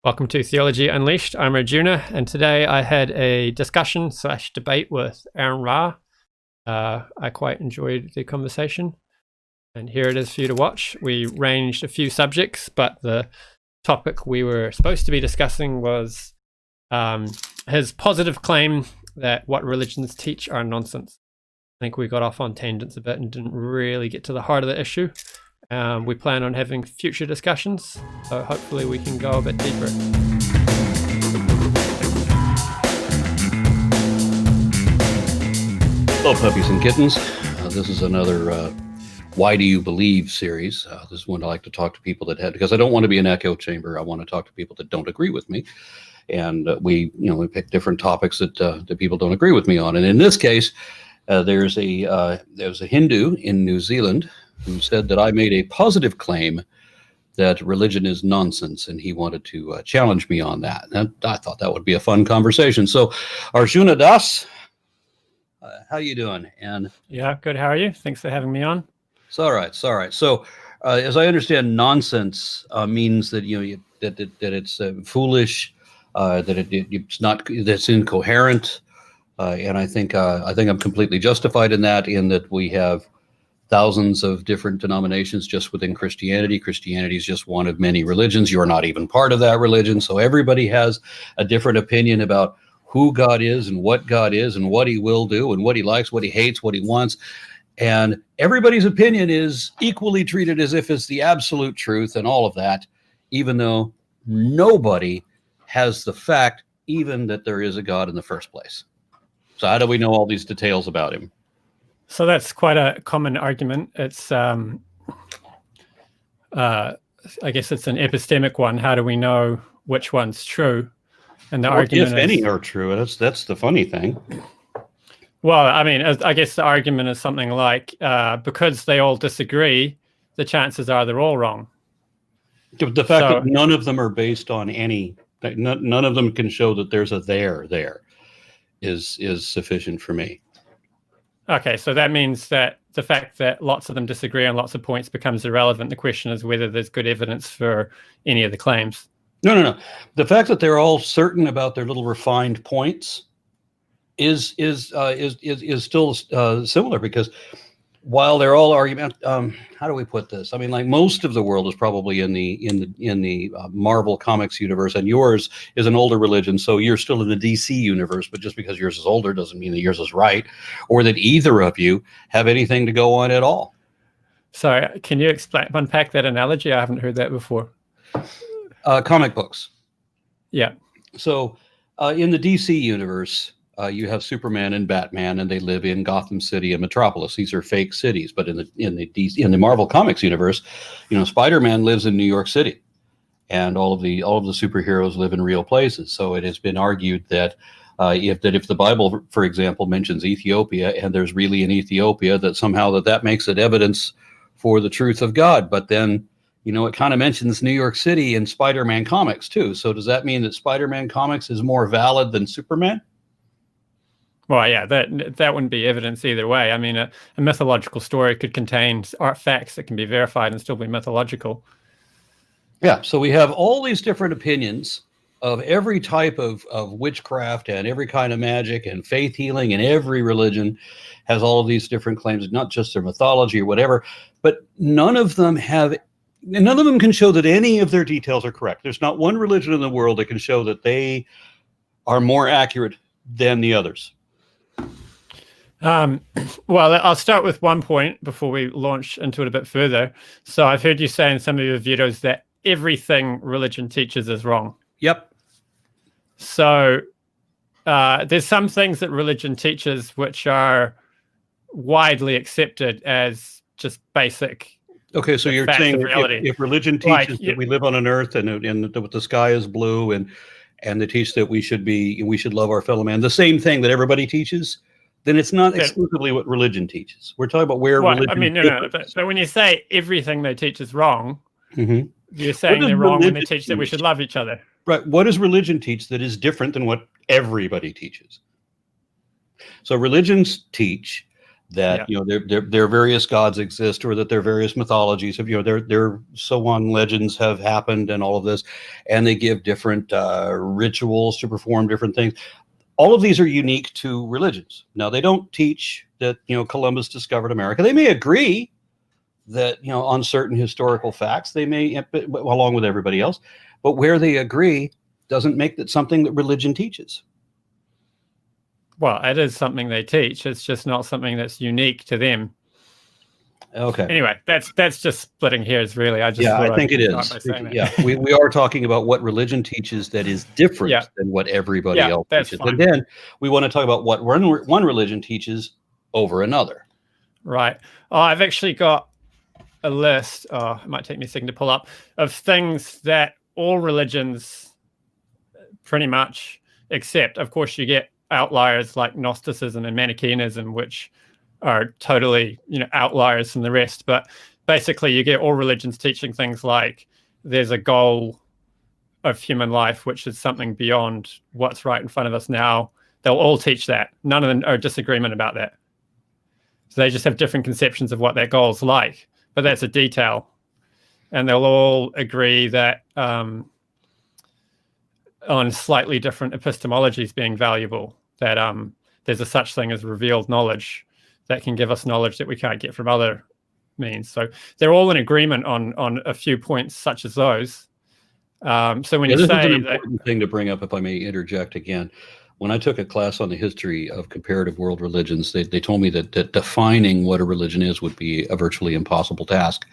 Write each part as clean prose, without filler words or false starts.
Welcome to Theology Unleashed. I'm Arjuna, and today I had a discussion / debate with Aron Ra. I quite enjoyed the conversation, and here it is for you to watch. We ranged a few subjects, but the topic we were supposed to be discussing was his positive claim that what religions teach are nonsense. I think we got off on tangents a bit and didn't really get to the heart of the issue. We plan on having future discussions, so hopefully we can go a bit deeper. Hello, puppies and kittens. This is another Why Do You Believe series. This is one I like to talk to people that had, because I don't want to be an echo chamber. I want to talk to people that don't agree with me. And we pick different topics that people don't agree with me on. And in this case, there's a Hindu in New Zealand who said that I made a positive claim that religion is nonsense, and he wanted to challenge me on that. And I thought that would be a fun conversation. So, Arjuna Das, how you doing? And yeah, good. How are you? Thanks for having me on. It's all right. It's all right. So, as I understand, nonsense means that that it's foolish, it's not, that's incoherent, and I think I'm completely justified in that we have thousands of different denominations just within Christianity. Christianity is just one of many religions. You're not even part of that religion. So everybody has a different opinion about who God is and what he will do and what he likes, what he hates, what he wants. And everybody's opinion is equally treated as if it's the absolute truth and all of that, even though nobody has the fact even that there is a God in the first place. So how do we know all these details about him? So that's quite a common argument. It's, I guess it's an epistemic one. How do we know which one's true? And the argument if any are true. That's the funny thing. Well, I mean, I guess the argument is something like, because they all disagree, the chances are they're all wrong. The fact that none of them are based on any, none of them can show that there's a there is sufficient for me. Okay, so that means that the fact that lots of them disagree on lots of points becomes irrelevant. The question is whether there's good evidence for any of the claims. No. The fact that they're all certain about their little refined points is still similar, because while they're all argument, how do we put this? I mean, like, most of the world is probably in the Marvel Comics universe, and yours is an older religion, so you're still in the DC universe. But just because yours is older doesn't mean that yours is right, or that either of you have anything to go on at all. So, can you unpack that analogy? I haven't heard that before. Comic books. Yeah. So, in the DC universe, you have Superman and Batman, and they live in Gotham City and Metropolis. These are fake cities. But in the Marvel Comics universe, Spider-Man lives in New York City, and all of the superheroes live in real places. So it has been argued that if the Bible, for example, mentions Ethiopia, and there's really an Ethiopia, that somehow that makes it evidence for the truth of God. But then, it kind of mentions New York City in Spider-Man comics too. So does that mean that Spider-Man comics is more valid than Superman? Well, yeah, that wouldn't be evidence either way. I mean, a mythological story could contain facts that can be verified and still be mythological. Yeah, so we have all these different opinions of every type of witchcraft and every kind of magic and faith healing, and every religion has all of these different claims, not just their mythology or whatever, but none of them can show that any of their details are correct. There's not one religion in the world that can show that they are more accurate than the others. Well, I'll start with one point before we launch into it a bit further. So I've heard you say in some of your videos that everything religion teaches is wrong. Yep. So there's some things that religion teaches which are widely accepted as just basic. Okay, so you're saying if religion teaches that we live on an earth and the sky is blue, and they teach that we should love our fellow man, the same thing that everybody teaches, then it's not exclusively what religion teaches. We're talking about where religion. I mean, no. But when you say everything they teach is wrong, you're saying they're wrong when they teach that we should love each other. Right. What does religion teach that is different than what everybody teaches? So religions teach that their various gods exist, or that their various mythologies have, their so on legends have happened, and all of this, and they give different rituals to perform different things. All of these are unique to religions. Now, they don't teach that Columbus discovered America. They may agree that on certain historical facts, they may, along with everybody else, but where they agree doesn't make that something that religion teaches. Well, it is something they teach. It's just not something that's unique to them. Okay. Anyway, that's just splitting hairs, really. I think it is. Yeah, we are talking about what religion teaches that is different than what everybody else teaches. Fine. And then we want to talk about what one religion teaches over another. Right. Oh, I've actually got a list, it might take me a second to pull up, of things that all religions pretty much accept. Of course, you get outliers like Gnosticism and Manichaeanism, which are totally, outliers from the rest. But basically, you get all religions teaching things like there's a goal of human life, which is something beyond what's right in front of us now. They'll all teach that. None of them are disagreement about that. So they just have different conceptions of what that goal's like. But that's a detail. And they'll all agree that on slightly different epistemologies being valuable, that there's a such thing as revealed knowledge that can give us knowledge that we can't get from other means. So they're all in agreement on a few points such as those. So when you say this is an important thing to bring up, if I may interject again. When I took a class on the history of comparative world religions, they told me that defining what a religion is would be a virtually impossible task.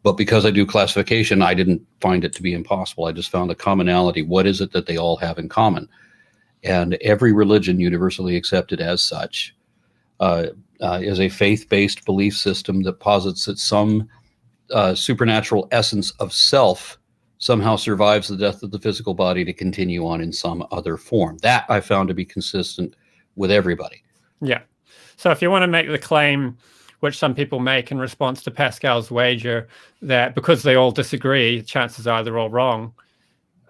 But because I do classification, I didn't find it to be impossible. I just found a commonality. What is it that they all have in common? And every religion, universally accepted as such, is a faith-based belief system that posits that some supernatural essence of self somehow survives the death of the physical body to continue on in some other form. That I found to be consistent with everybody. Yeah. So if you want to make the claim, which some people make in response to Pascal's wager, that because they all disagree, chances are they're all wrong,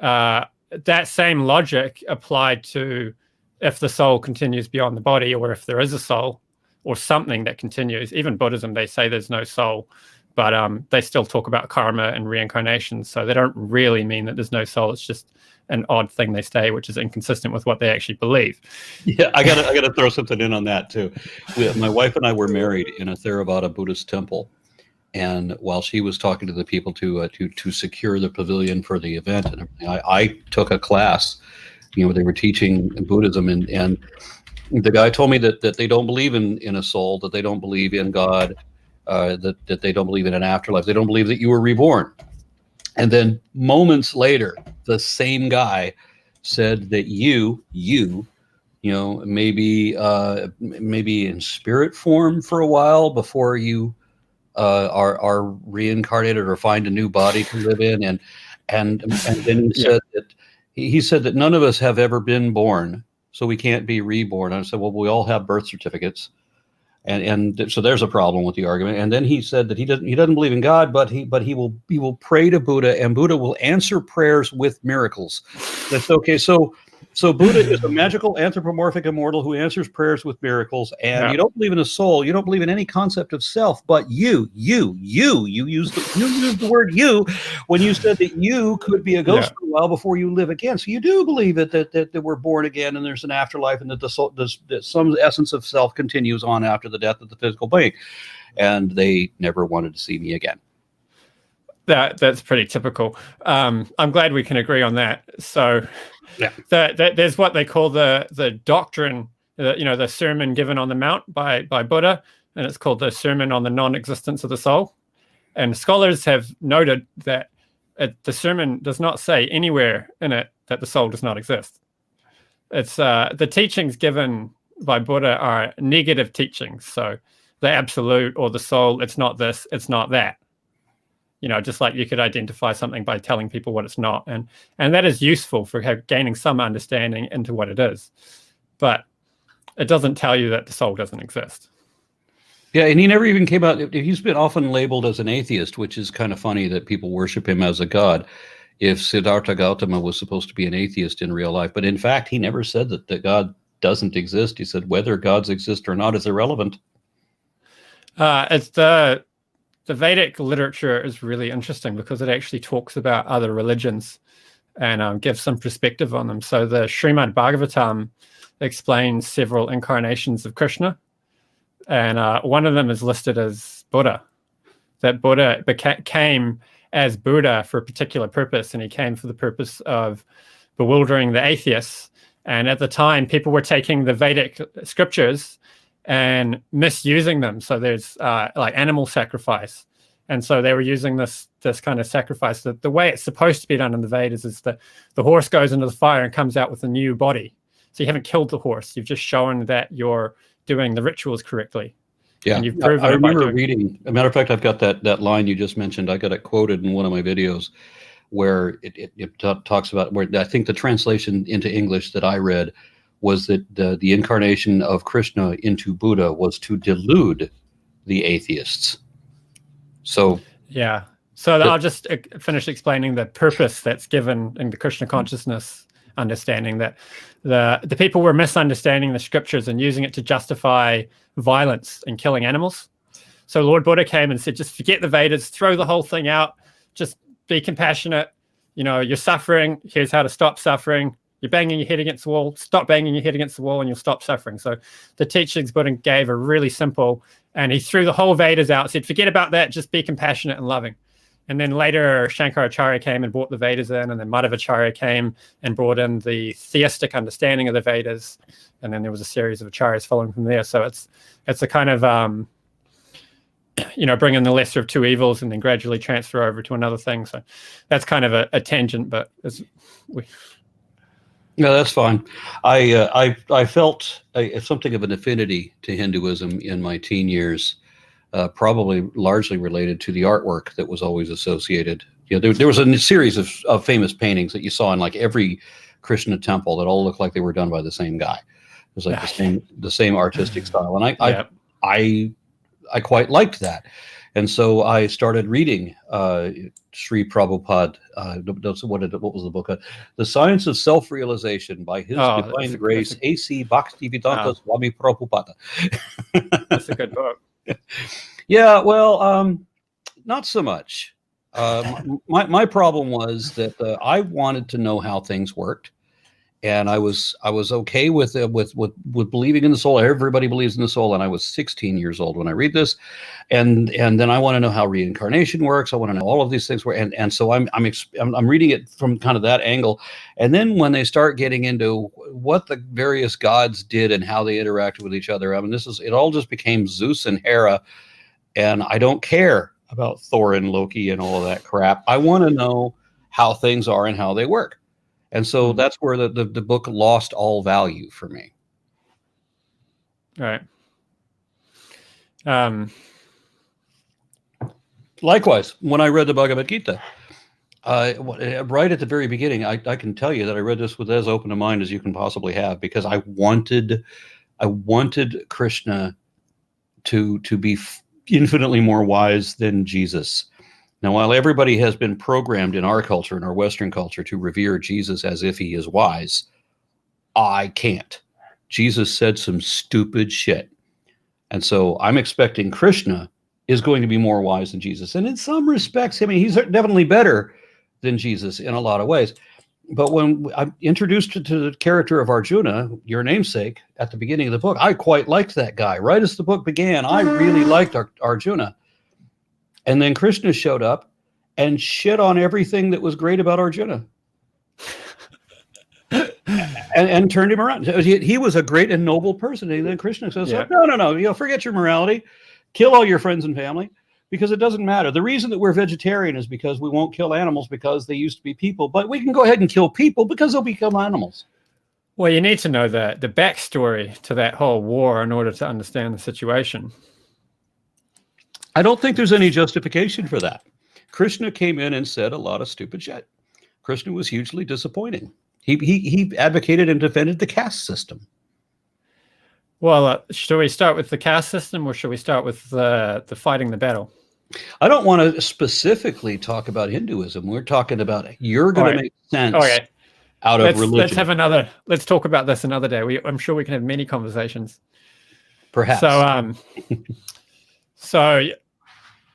that same logic applied to if the soul continues beyond the body, or if there is a soul or something that continues. Even Buddhism, they say there's no soul, but they still talk about karma and reincarnation. So they don't really mean that there's no soul. It's just an odd thing they say, which is inconsistent with what they actually believe. Yeah, I gotta throw something in on that too. My wife and I were married in a Theravada Buddhist temple, and while she was talking to the people to secure the pavilion for the event and everything, I took a class. They were teaching Buddhism, and the guy told me that they don't believe in a soul, that they don't believe in God. That they don't believe in an afterlife. They don't believe that you were reborn. And then moments later, the same guy said that you maybe in spirit form for a while before you are reincarnated or find a new body to live in. And then he said that he said that none of us have ever been born, so we can't be reborn. I said, well, we all have birth certificates. And so there's a problem with the argument. And then he said that he doesn't believe in God, but he will pray to Buddha, and Buddha will answer prayers with miracles. That's okay. So Buddha is a magical anthropomorphic immortal who answers prayers with miracles. And you don't believe in a soul. You don't believe in any concept of self. But you used the word you when you said that you could be a ghost for a while before you live again. So you do believe that we're born again and there's an afterlife, and that the soul, that some essence of self continues on after the death of the physical being. And they never wanted to see me again. That's pretty typical. I'm glad we can agree on that. So there's what they call the doctrine, the sermon given on the Mount by Buddha, and it's called the Sermon on the Non-Existence of the Soul. And scholars have noted that the sermon does not say anywhere in it that the soul does not exist. It's the teachings given by Buddha are negative teachings. So the absolute or the soul, it's not this, it's not that. Just like you could identify something by telling people what it's not. And that is useful for gaining some understanding into what it is. But it doesn't tell you that the soul doesn't exist. Yeah, and he never even came out. He's been often labeled as an atheist, which is kind of funny that people worship him as a god. If Siddhartha Gautama was supposed to be an atheist in real life. But in fact, he never said that God doesn't exist. He said whether gods exist or not is irrelevant. It's the Vedic literature is really interesting because it actually talks about other religions and gives some perspective on them. So the Srimad Bhagavatam explains several incarnations of Krishna, and one of them is listed as Buddha. That Buddha came as Buddha for a particular purpose, and he came for the purpose of bewildering the atheists. And at the time, people were taking the Vedic scriptures and misusing them. So there's like animal sacrifice. And so they were using this kind of sacrifice. The way it's supposed to be done in the Vedas is that the horse goes into the fire and comes out with a new body. So you haven't killed the horse. You've just shown that you're doing the rituals correctly. Yeah, and you've proven I remember reading. As a matter of fact, I've got that line you just mentioned. I got it quoted in one of my videos where it talks about where I think the translation into English that I read was that the incarnation of Krishna into Buddha was to delude the atheists. So yeah, so I'll just finish explaining the purpose that's given in the Krishna consciousness understanding, that the people were misunderstanding the scriptures and using it to justify violence and killing animals. So Lord Buddha came and said, just forget the Vedas, throw the whole thing out, just be compassionate. You know, you're suffering. Here's how to stop suffering. You're banging your head against the wall. Stop banging your head against the wall and you'll stop suffering. So the teachings Buddha gave are really simple. And he threw the whole Vedas out, said, forget about that. Just be compassionate and loving. And then later, Shankaracharya came and brought the Vedas in. And then Madhavacharya came and brought in the theistic understanding of the Vedas. And then there was a series of acharyas following from there. So it's a kind of, bring in the lesser of two evils and then gradually transfer over to another thing. So that's kind of a tangent, but no, that's fine. I felt something of an affinity to Hinduism in my teen years, probably largely related to the artwork that was always associated. You know, there was a series of famous paintings that you saw in like every Krishna temple that all looked like they were done by the same guy. It was like the same artistic style, and I quite liked that. And so I started reading Sri Prabhupada. What was the book? The Science of Self-Realization by His Divine Grace, A.C. Bhaktivedanta Swami Prabhupada. That's a good book. Yeah, well, not so much. My problem was that I wanted to know how things worked. And I was okay with believing in the soul. Everybody believes in the soul, and I was 16 years old when I read this, and then I want to know how reincarnation works. I want to know all of these things. And so I'm reading it from kind of that angle. And then when they start getting into what the various gods did and how they interacted with each other, I mean, it all just became Zeus and Hera, and I don't care about Thor and Loki and all of that crap. I want to know how things are and how they work. And so that's where the book lost all value for me. Right. Likewise, when I read the Bhagavad Gita, right at the very beginning, I can tell you that I read this with as open a mind as you can possibly have, because I wanted Krishna to be infinitely more wise than Jesus. Now, while everybody has been programmed in our culture, in our Western culture, to revere Jesus as if he is wise, I can't. Jesus said some stupid shit. And so I'm expecting Krishna is going to be more wise than Jesus. And in some respects, I mean, he's definitely better than Jesus in a lot of ways. But when I'm introduced to the character of Arjuna, your namesake, at the beginning of the book, I quite liked that guy. Right as the book began, I really liked Arjuna. And then Krishna showed up and shit on everything that was great about Arjuna. and turned him around. He was a great and noble person. And then Krishna says, no, forget your morality. Kill all your friends and family, because it doesn't matter. The reason that we're vegetarian is because we won't kill animals because they used to be people, but we can go ahead and kill people because they'll become animals. Well, you need to know the backstory to that whole war in order to understand the situation. I don't think there's any justification for that. Krishna came in and said a lot of stupid shit. Krishna was hugely disappointing. He advocated and defended the caste system. Well, should we start with the caste system, or should we start with the fighting the battle? I don't want to specifically talk about Hinduism. We're talking about you're going to make sense out of religion. Let's talk about this another day. I'm sure we can have many conversations. Perhaps. So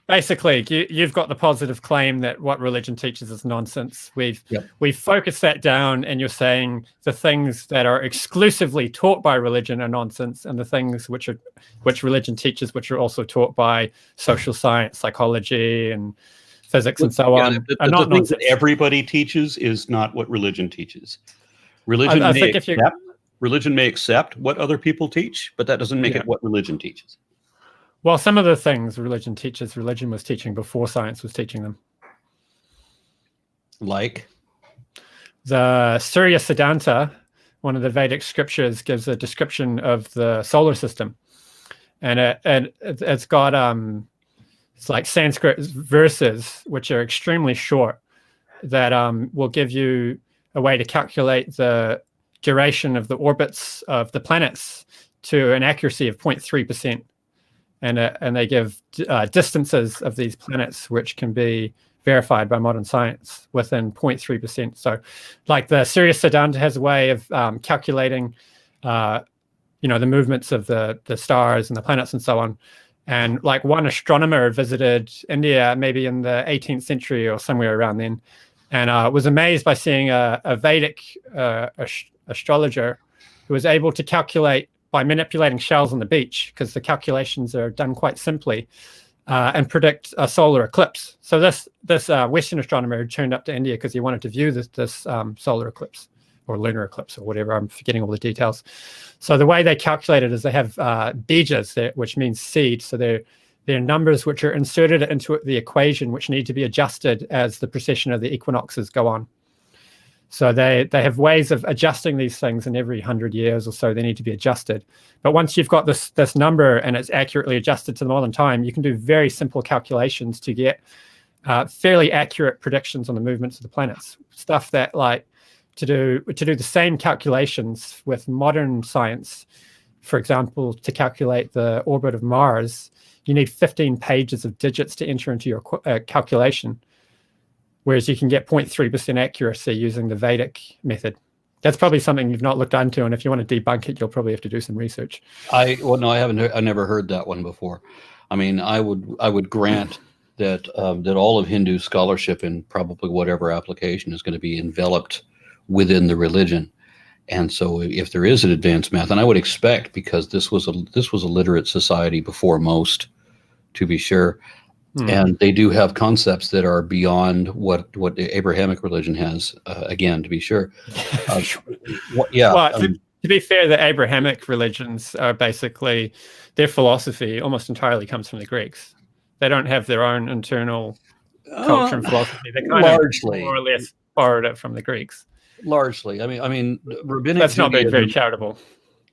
basically, you've got the positive claim that what religion teaches is nonsense. We've focused that down, and you're saying the things that are exclusively taught by religion are nonsense, and the things which religion teaches, which are also taught by social science, psychology, and physics, and so on, are not the things nonsense. that everybody teaches is not what religion teaches. Religion may accept what other people teach, but that doesn't make it what religion teaches. Well, some of the things religion teaches, religion was teaching before science was teaching them. Like? The Surya Siddhanta, one of the Vedic scriptures, gives a description of the solar system. And it's got, it's like Sanskrit verses, which are extremely short, that will give you a way to calculate the duration of the orbits of the planets to an accuracy of 0.3%. And they give distances of these planets, which can be verified by modern science within 0.3%. So like the Surya Siddhanta has a way of calculating, the movements of the stars and the planets and so on. And like one astronomer visited India maybe in the 18th century or somewhere around then, and was amazed by seeing a Vedic astrologer who was able to calculate by manipulating shells on the beach, because the calculations are done quite simply, and predict a solar eclipse. So this Western astronomer turned up to India because he wanted to view this solar eclipse or lunar eclipse or whatever. I'm forgetting all the details. So the way they calculate it is they have bijas, which means seed. So they're numbers which are inserted into the equation, which need to be adjusted as the precession of the equinoxes go on. So they have ways of adjusting these things, and every 100 years or so they need to be adjusted. But once you've got this number and it's accurately adjusted to the modern time, you can do very simple calculations to get fairly accurate predictions on the movements of the planets. Stuff that, like, to do the same calculations with modern science, for example, to calculate the orbit of Mars, you need 15 pages of digits to enter into your calculation. Whereas you can get 0.3% accuracy using the Vedic method. That's probably something you've not looked into, and if you want to debunk it, you'll probably have to do some research. I haven't. I never heard that one before. I mean, I would grant that all of Hindu scholarship in probably whatever application is going to be enveloped within the religion, and so if there is an advanced math, and I would expect, because this was a literate society before most, to be sure. And they do have concepts that are beyond what the Abrahamic religion has, again, to be sure. Well, to be fair, the Abrahamic religions are basically, their philosophy almost entirely comes from the Greeks. They don't have their own internal culture and philosophy. They kind largely, of more or less borrowed it from the Greeks. Largely. I mean, rabbinic That's not being very charitable.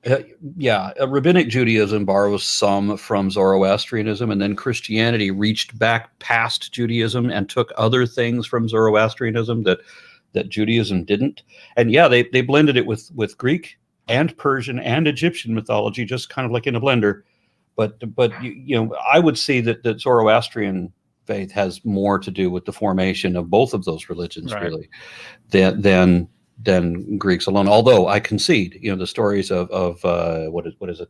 Rabbinic Judaism borrows some from Zoroastrianism, and then Christianity reached back past Judaism and took other things from Zoroastrianism that Judaism didn't. And they blended it with Greek and Persian and Egyptian mythology, just kind of like in a blender. But I would see that Zoroastrian faith has more to do with the formation of both of those religions, right, really, than Greeks alone. Although I concede, the stories of what is it,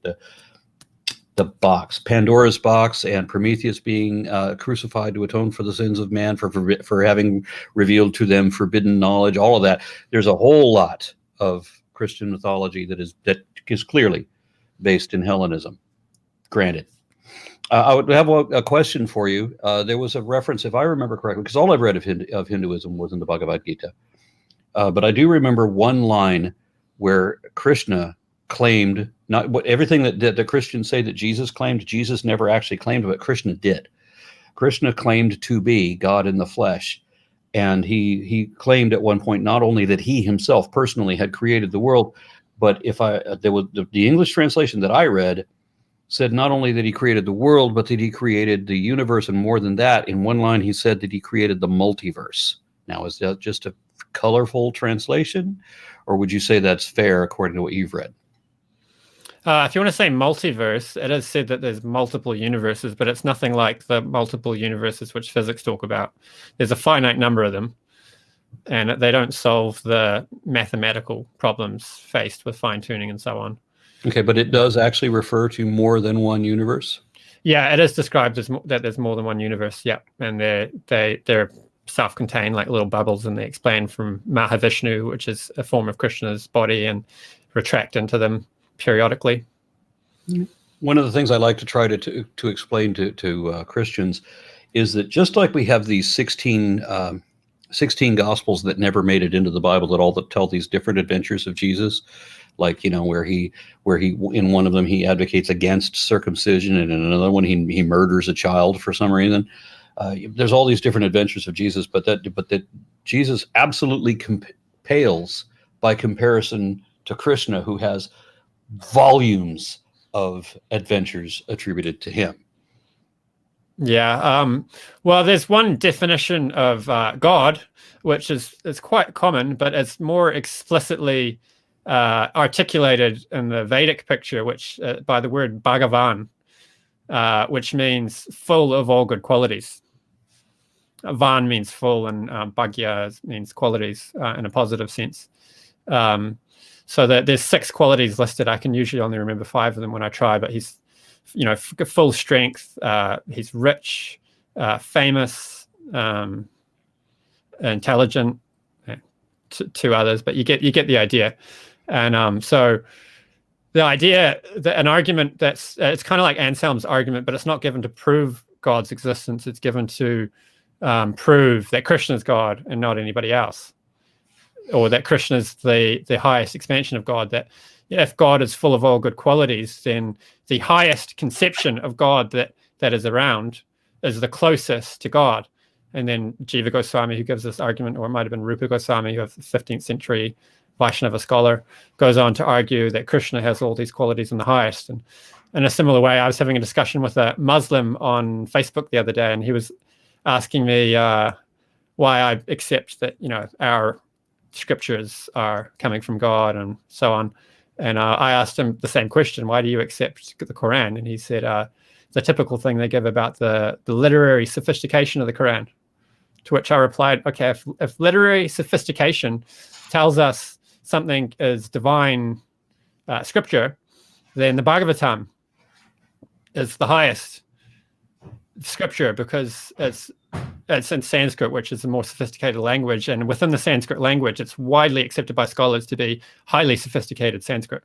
the box, Pandora's box, and Prometheus being crucified to atone for the sins of man, for having revealed to them forbidden knowledge, all of that. There's a whole lot of Christian mythology that is clearly based in Hellenism. Granted. I would have a question for you. There was a reference, if I remember correctly, because all I've read of Hinduism was in the Bhagavad Gita. But I do remember one line where Krishna claimed, everything that the Christians say that Jesus claimed, Jesus never actually claimed, but Krishna did. Krishna claimed to be God in the flesh. And he claimed at one point not only that he himself personally had created the world, but there was the English translation that I read said not only that he created the world, but that he created the universe, and more than that, in one line he said that he created the multiverse. Now, is that just a colorful translation, or would you say that's fair according to what you've read? If you want to say multiverse, it is said that there's multiple universes, but it's nothing like the multiple universes which physics talk about. There's a finite number of them, and they don't solve the mathematical problems faced with fine-tuning and so on. Okay, but it does actually refer to more than one universe? Yeah, it is described as that there's more than one universe. Yeah, and they're self-contained, like little bubbles, and they explain from Mahavishnu, which is a form of Krishna's body, and retract into them periodically. One of the things I like to try to explain to Christians is that just like we have these 16 Gospels that never made it into the Bible, that tell these different adventures of Jesus, like, where he in one of them he advocates against circumcision, and in another one he murders a child for some reason. There's all these different adventures of Jesus, but that Jesus absolutely pales by comparison to Krishna, who has volumes of adventures attributed to him. Yeah. Well, there's one definition of God, which is quite common, but it's more explicitly articulated in the Vedic picture, which by the word Bhagavan, which means full of all good qualities. Van means full, and Bhagya means qualities in a positive sense. So that there's 6 qualities listed. I can usually only remember 5 of them when I try, but he's, full strength. He's rich, famous, intelligent. Two others, but you get the idea. And so the idea that an argument that's it's kind of like Anselm's argument, but it's not given to prove God's existence. It's given to prove that Krishna is God and not anybody else, or that Krishna is the highest expansion of God. That if God is full of all good qualities, then the highest conception of God that is around is the closest to God. And then Jiva Goswami, who gives this argument, or it might have been Rupa Goswami, who was a 15th century Vaishnava scholar, goes on to argue that Krishna has all these qualities in the highest. And in a similar way, I was having a discussion with a Muslim on Facebook the other day, and he was asking me why I accept that, our scriptures are coming from God and so on. And I asked him the same question: why do you accept the Quran? And he said the typical thing they give about the literary sophistication of the Quran. To which I replied, okay, if literary sophistication tells us something is divine scripture, then the Bhagavatam is the highest scripture, because it's in Sanskrit, which is a more sophisticated language, and within the Sanskrit language, it's widely accepted by scholars to be highly sophisticated Sanskrit,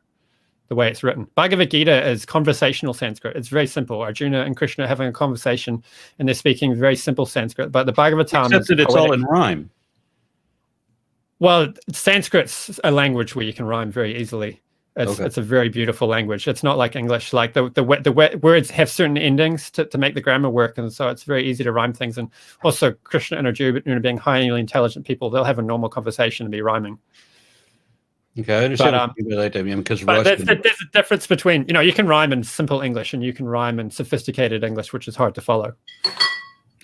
the way it's written. Bhagavad Gita is conversational Sanskrit. It's very simple. Arjuna and Krishna are having a conversation, and they're speaking very simple Sanskrit. But the Bhagavatam, except that it's all in rhyme. Well, Sanskrit's a language where you can rhyme very easily. It's a very beautiful language. It's not like English. Like the words have certain endings to make the grammar work, and so it's very easy to rhyme things. And also, Krishna and Arjuna being highly intelligent people, they'll have a normal conversation and be rhyming. Okay, I understand. Because there's a difference between, you can rhyme in simple English and you can rhyme in sophisticated English, which is hard to follow.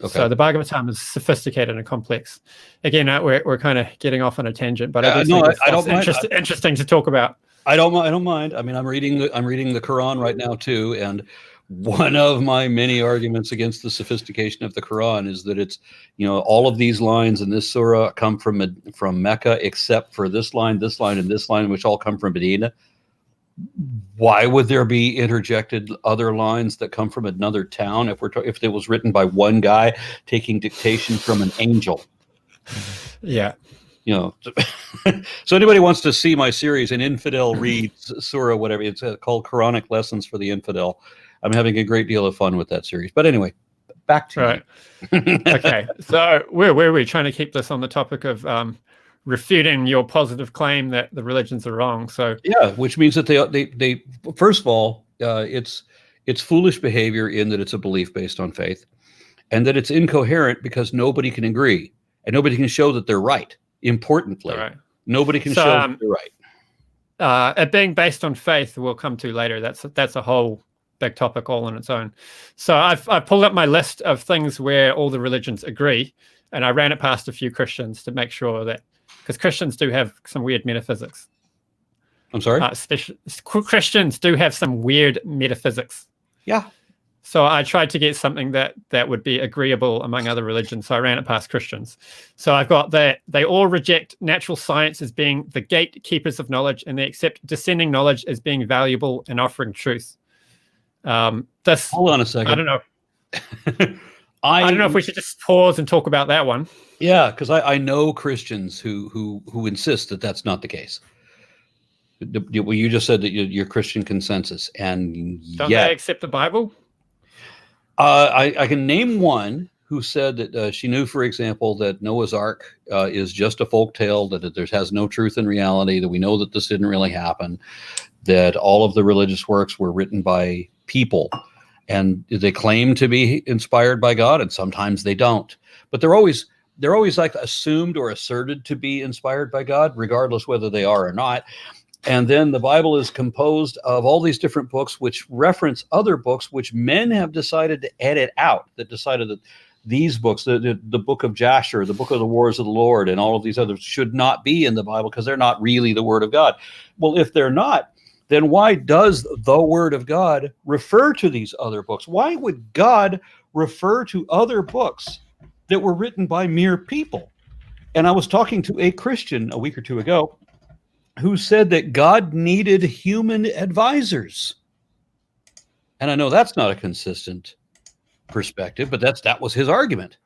Okay. So the Bhagavatam is sophisticated and complex. Again, we're kind of getting off on a tangent, but I think it's interesting to talk about. I don't mind. I mean, I'm reading the Quran right now too, and one of my many arguments against the sophistication of the Quran is that it's, all of these lines in this surah come from Mecca, except for this line, and this line, which all come from Medina. Why would there be interjected other lines that come from another town if it was written by one guy taking dictation from an angel? Yeah. So anybody wants to see my series, An Infidel Reads Surah, whatever, it's called Quranic Lessons for the Infidel. I'm having a great deal of fun with that series. But anyway, back to you. Okay. So where were we trying to keep this on the topic of refuting your positive claim that the religions are wrong? So yeah, which means that they first of all, it's foolish behavior in that it's a belief based on faith, and that it's incoherent because nobody can agree and nobody can show that they're right. Importantly, nobody can show that they're right. It being based on faith, we'll come to later. That's a whole big topic all on its own. So I've pulled up my list of things where all the religions agree, and I ran it past a few Christians to make sure that, because Christians do have some weird metaphysics. I'm sorry? Christians do have some weird metaphysics. Yeah. So I tried to get something that would be agreeable among other religions. So I ran it past Christians. So I've got that they all reject natural science as being the gatekeepers of knowledge, and they accept descending knowledge as being valuable and offering truth. This, Hold on a second. I don't know. I don't know if we should just pause and talk about that one. Yeah, because I know Christians who insist that that's not the case. Well, you just said that your Christian consensus, and Don't yet they accept the Bible? I can name one who said that she knew, for example, that Noah's Ark is just a folk tale, that there has no truth in reality, that we know that this didn't really happen, that all of the religious works were written by people, and they claim to be inspired by God, and sometimes they don't. But they're always like assumed or asserted to be inspired by God, regardless whether they are or not. And then the Bible is composed of all these different books which reference other books which men have decided to edit out, that decided that these books, the book of Jasher, the book of the Wars of the Lord, and all of these others should not be in the Bible because they're not really the Word of God. Well, if they're not, then why does the Word of God refer to these other books? Why would God refer to other books that were written by mere people? And I was talking to a Christian a week or two ago who said that God needed human advisors. And I know that's not a consistent perspective, but that was his argument.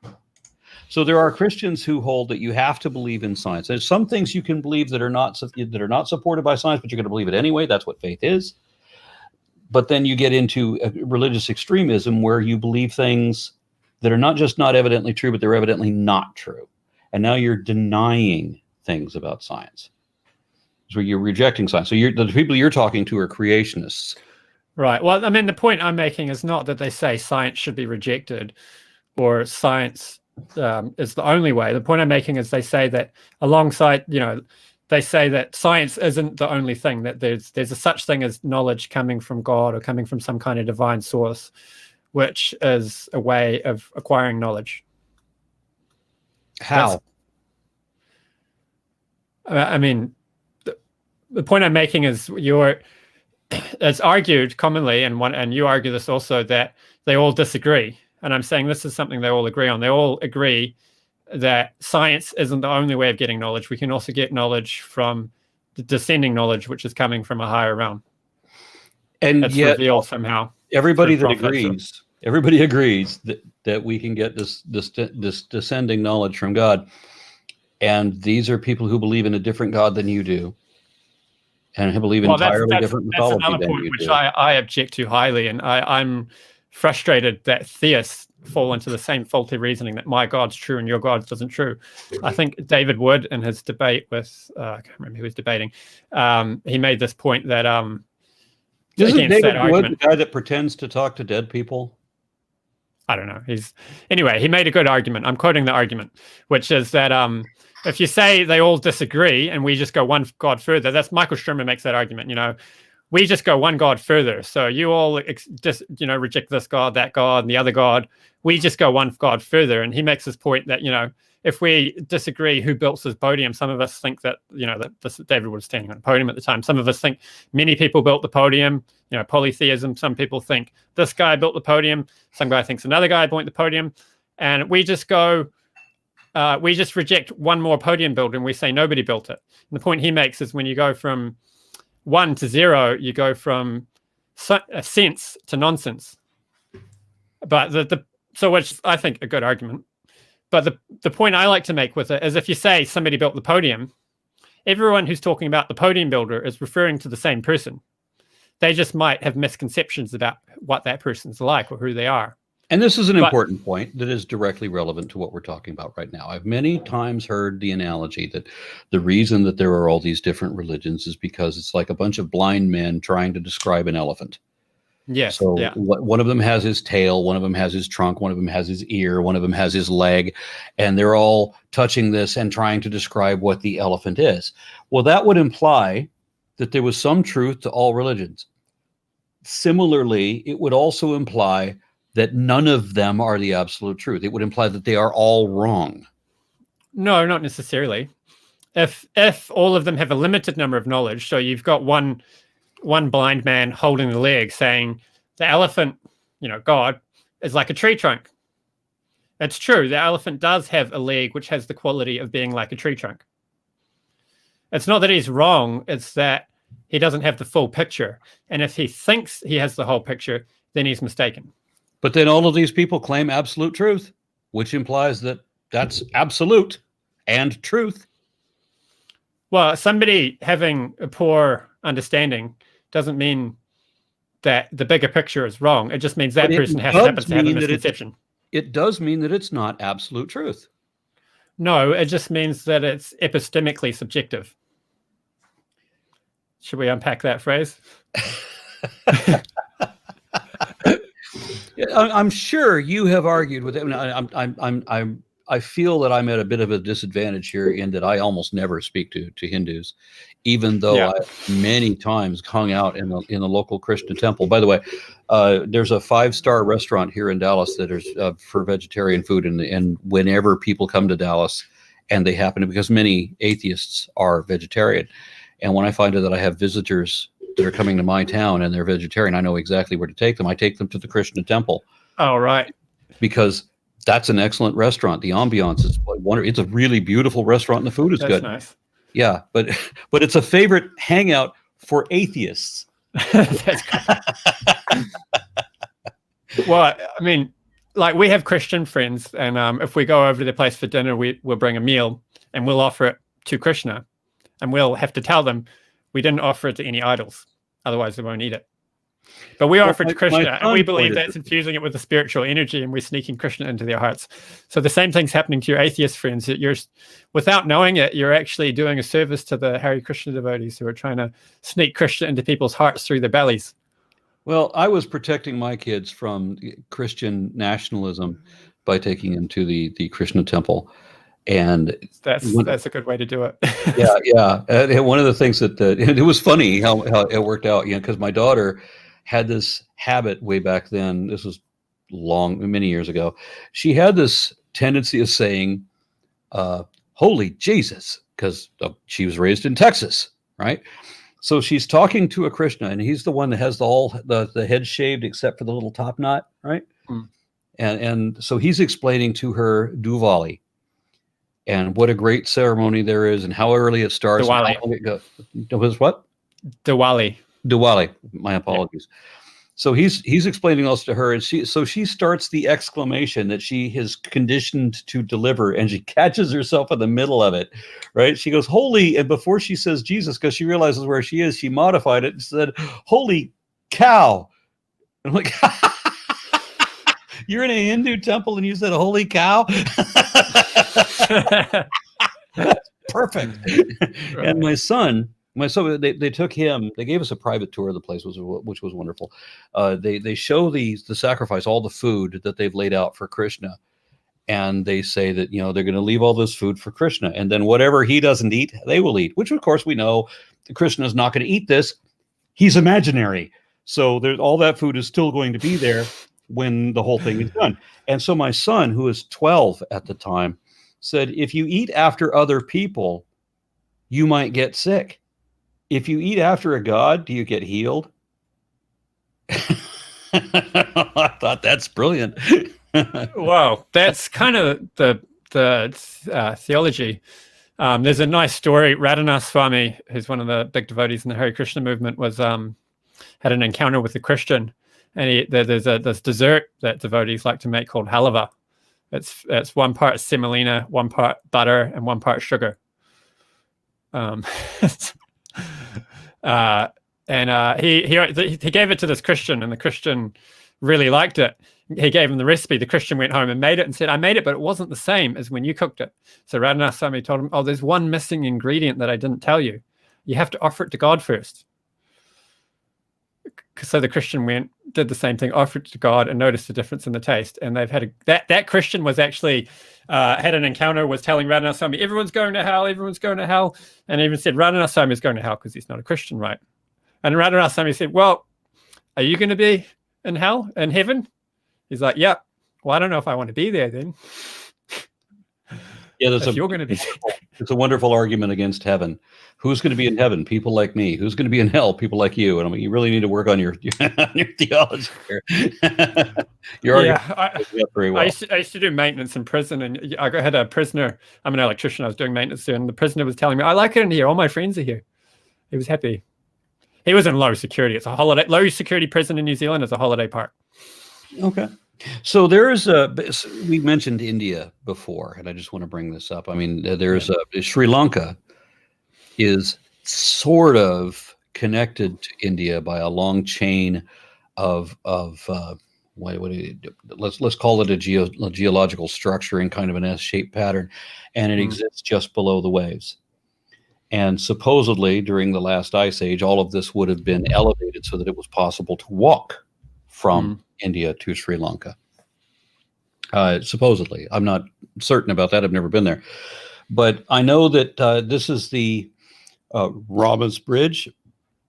So there are Christians who hold that you have to believe in science. There's some things you can believe that are not supported by science, but you're going to believe it anyway. That's what faith is. But then you get into religious extremism where you believe things that are not just not evidently true, but they're evidently not true. And now you're denying things about science. So you're rejecting science. So the people you're talking to are creationists. Right. Well, I mean, the point I'm making is not that they say science should be rejected or science is the only way. The point I'm making is they say that alongside, they say that science isn't the only thing, that there's a such thing as knowledge coming from God or coming from some kind of divine source, which is a way of acquiring knowledge. How? I mean, the point I'm making is it's argued commonly, and you argue this also, that they all disagree. And I'm saying this is something they all agree on. They all agree that science isn't the only way of getting knowledge. We can also get knowledge from the descending knowledge, which is coming from a higher realm. And it's yet, revealed somehow. Everybody agrees that we can get this descending knowledge from God. And these are people who believe in a different God than you do, and who believe in entirely different mythology than you do. That's another point which I object to highly, and I'm frustrated that theists fall into the same faulty reasoning that my God's true and your God isn't true. I think David Wood, in his debate with, I can't remember who was debating, he made this point that isn't David Wood the guy that pretends to talk to dead people? I don't know. Anyway, he made a good argument. I'm quoting the argument, which is that if you say they all disagree and we just go one God further, that's Michael Shermer makes that argument. We just go one God further. So you all just reject this God, that God, and the other God. We just go one God further. And he makes this point that if we disagree who built this podium, some of us think that that David was standing on a podium at the time. Some of us think many people built the podium. Polytheism. Some people think this guy built the podium. Some guy thinks another guy built the podium, and we just go. We just reject one more podium builder and we say nobody built it. And the point he makes is when you go from 1 to 0, you go from sense to nonsense. But so which I think a good argument. But the point I like to make with it is if you say somebody built the podium, everyone who's talking about the podium builder is referring to the same person. They just might have misconceptions about what that person's like or who they are. And this is an important point that is directly relevant to what we're talking about right now. I've many times heard the analogy that the reason that there are all these different religions is because it's like a bunch of blind men trying to describe an elephant. Yes. So one of them has his tail, one of them has his trunk, one of them has his ear, one of them has his leg, and they're all touching this and trying to describe what the elephant is. Well, that would imply that there was some truth to all religions. Similarly, it would also imply that none of them are the absolute truth. It would imply that they are all wrong. No, not necessarily. If all of them have a limited number of knowledge, so you've got one blind man holding the leg saying the elephant, God, is like a tree trunk. It's true. The elephant does have a leg which has the quality of being like a tree trunk. It's not that he's wrong. It's that he doesn't have the full picture. And if he thinks he has the whole picture, then he's mistaken. But then all of these people claim absolute truth, which implies that that's absolute and truth. Well, somebody having a poor understanding doesn't mean that the bigger picture is wrong. It just means that person happens to have a misconception. It does mean that it's not absolute truth. No, it just means that it's epistemically subjective. Should we unpack that phrase? I'm sure you have argued with it. I feel that I'm at a bit of a disadvantage here in that I almost never speak to Hindus, even though I many times hung out in the local Krishna temple. By the way, there's a 5-star restaurant here in Dallas that is for vegetarian food, and whenever people come to Dallas, and they happen to, because many atheists are vegetarian, and when I find out that I have visitors that are coming to my town and they're vegetarian, I know exactly where to take them. I take them to the Krishna temple. Oh, right. Because that's an excellent restaurant. The ambiance is wonderful. It's a really beautiful restaurant, and the food is good. Nice. Yeah, but it's a favorite hangout for atheists. That's well, I mean, like, we have Christian friends, and if we go over to their place for dinner, we'll bring a meal and we'll offer it to Krishna, and we'll have to tell them we didn't offer it to any idols, otherwise they won't eat it. But we offer it to Krishna, and we believe that's infusing it with the spiritual energy, and we're sneaking Krishna into their hearts. So the same thing's happening to your atheist friends, that you're, without knowing it, you're actually doing a service to the Hare Krishna devotees who are trying to sneak Krishna into people's hearts through their bellies. Well, I was protecting my kids from Christian nationalism by taking them to the Krishna temple. And that's a good way to do it. yeah. And one of the things that it was funny how it worked out, because my daughter had this habit way back then. This was many years ago. She had this tendency of saying, "Holy Jesus," because she was raised in Texas, right? So she's talking to a Krishna, and he's the one that has the head shaved except for the little top knot, right? Mm. And so he's explaining to her Diwali, and what a great ceremony there is, and how early it starts. Diwali. And how long it goes. It was what? Diwali. My apologies. Yeah. So he's explaining all this to her, and she starts the exclamation that she is conditioned to deliver, and she catches herself in the middle of it, right? She goes, "Holy," and before she says Jesus, because she realizes where she is, she modified it and said, "Holy cow." And I'm like, you're in a Hindu temple and you said "holy cow"? Perfect. Right. And my son, they took him. They gave us a private tour of the place, which was wonderful. They show the sacrifice, all the food that they've laid out for Krishna, and they say that they're going to leave all this food for Krishna, and then whatever he doesn't eat, they will eat. Which, of course, we know Krishna is not going to eat this. He's imaginary, so all that food is still going to be there when the whole thing is done. And so my son, who was 12 at the time, said, "If you eat after other people, you might get sick. If you eat after a god, do you get healed?" I thought that's brilliant. Wow, that's kind of the theology. There's a nice story. Radhanath Swami, who's one of the big devotees in the Hare Krishna movement, had an encounter with a Christian, and there's this dessert that devotees like to make called halava. It's 1 part semolina, 1 part butter, and 1 part sugar. And he gave it to this Christian, and the Christian really liked it. He gave him the recipe. The Christian went home and made it and said, "I made it, but it wasn't the same as when you cooked it." So Radhanath Swami told him, "Oh, there's one missing ingredient that I didn't tell you. You have to offer it to God first." So the Christian did the same thing, offered it to God, and noticed the difference in the taste. And they've had that Christian was actually had an encounter, was telling Radhanath Swami, "Everyone's going to hell, everyone's going to hell," and even said Radhanath Swami is going to hell because he's not a Christian, right? And Radhanath Swami said, "Well, are you going to be in hell, in heaven?" He's like, "Yeah." "Well, I don't know if I want to be there then." Yeah, you're going to be. It's a wonderful argument against heaven. Who's going to be in heaven? People like me. Who's going to be in hell? People like you. And I mean, you really need to work on your theology here. Very well. I used to do maintenance in prison, and I had a prisoner. I'm an electrician. I was doing maintenance there, and the prisoner was telling me, "I like it in here. All my friends are here." He was happy. He was in low security. It's a holiday, low security prison in New Zealand is a holiday park. Okay. So there's we mentioned India before, and I just want to bring this up. I mean, there's Sri Lanka is sort of connected to India by a long chain of let's call it a geological structure in kind of an S-shaped pattern, and it exists just below the waves. And supposedly during the last ice age, all of this would have been elevated so that it was possible to walk from India to Sri Lanka. Supposedly, I'm not certain about that. I've never been there, but I know that this is the Rama's Bridge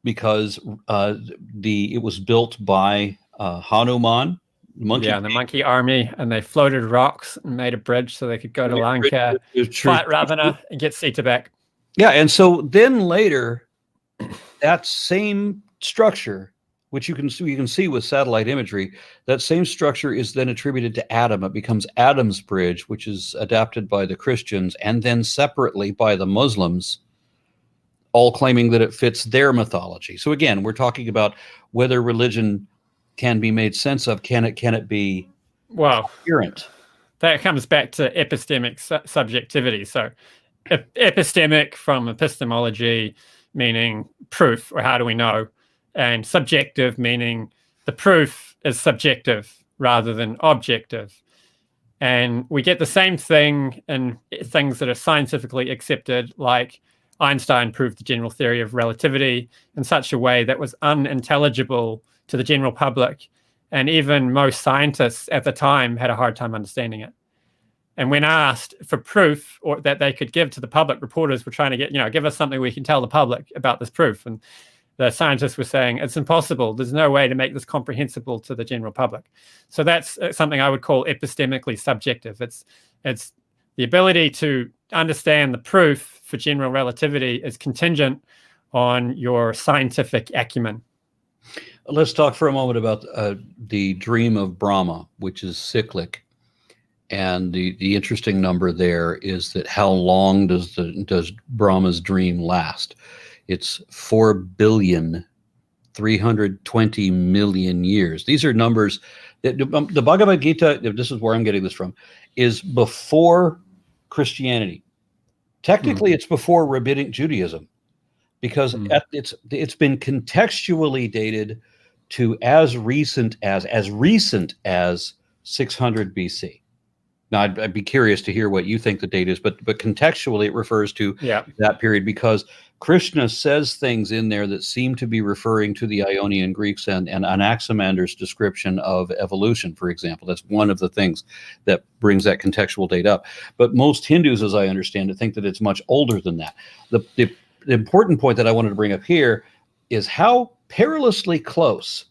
because it was built by Hanuman, the monkey army, and they floated rocks and made a bridge so they could go to Lanka, fight Ravana, and get Sita back. Yeah, and so then later, that same structure, which you can see with satellite imagery, that same structure is then attributed to Adam. It becomes Adam's Bridge, which is adapted by the Christians and then separately by the Muslims, all claiming that it fits their mythology. So again, we're talking about whether religion can be made sense of. Can it be coherent? That comes back to epistemic subjectivity. So epistemic from epistemology, meaning proof, or how do we know? And subjective, meaning the proof is subjective rather than objective. And we get the same thing in things that are scientifically accepted, like Einstein proved the general theory of relativity in such a way that was unintelligible to the general public. And even most scientists at the time had a hard time understanding it. And when asked for proof or that they could give to the public, reporters were trying to get, give us something we can tell the public about this proof. And the scientists were saying, it's impossible. There's no way to make this comprehensible to the general public. So that's something I would call epistemically subjective. It's the ability to understand the proof for general relativity is contingent on your scientific acumen. Let's talk for a moment about the dream of Brahma, which is cyclic. And the interesting number there is that how long does Brahma's dream last? It's 4,320,000,000 years. These are numbers that the Bhagavad Gita, this is where I'm getting this from, is before Christianity. Technically, it's before Rabbinic Judaism, because it's been contextually dated to as recent as 600 BC. Now, I'd be curious to hear what you think the date is, but contextually it refers to that period, because Krishna says things in there that seem to be referring to the Ionian Greeks and Anaximander's description of evolution, for example. That's one of the things that brings that contextual date up. But most Hindus, as I understand it, think that it's much older than that. The important point that I wanted to bring up here is how perilously close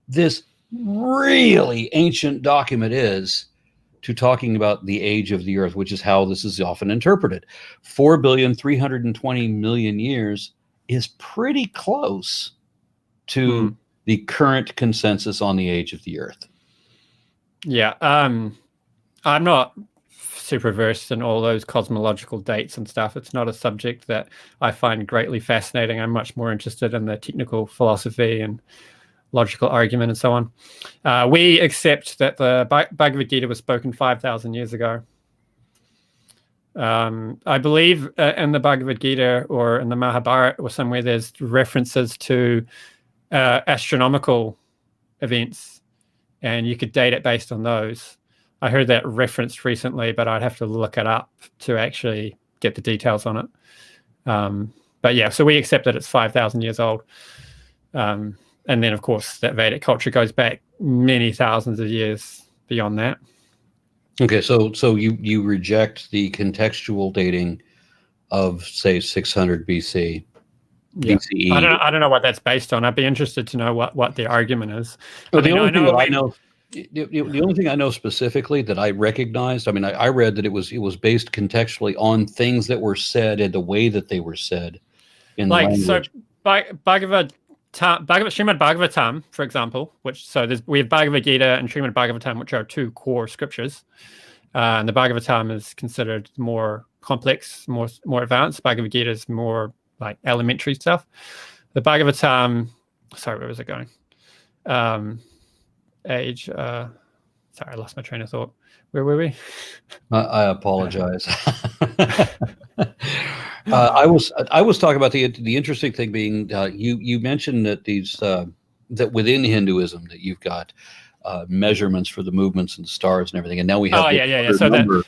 this really ancient document is to talking about the age of the earth, which is how this is often interpreted. 4,320,000,000 years is pretty close to the current consensus on the age of the earth. Yeah, I'm not super versed in all those cosmological dates and stuff. It's not a subject that I find greatly fascinating. I'm much more interested in the technical philosophy and logical argument and so on. We accept that the Bhagavad Gita was spoken 5,000 years ago. I believe in the Bhagavad Gita or in the Mahabharata or somewhere there's references to astronomical events, and you could date it based on those. I heard that referenced recently, but I'd have to look it up to actually get the details on it. But yeah, so we accept that it's 5,000 years old. And then, of course, that Vedic culture goes back many thousands of years beyond that. Okay, so you reject the contextual dating of, say, 600 BC. Yeah. BCE. I don't know what that's based on. I'd be interested to know what the argument is. Well, the only thing I know specifically that I recognized, I mean, I read that it was based contextually on things that were said and the way that they were said in language. So Srimad Bhagavatam, for example, we have Bhagavad Gita and Srimad Bhagavatam, which are two core scriptures. And the Bhagavatam is considered more complex, more advanced. Bhagavad Gita is more like elementary stuff. the Bhagavatam. Sorry, where was it going? Age. Sorry, I lost my train of thought. Where were we? I apologize. I was talking about the interesting thing being you mentioned that that within Hinduism that you've got measurements for the movements and the stars and everything, and now we have So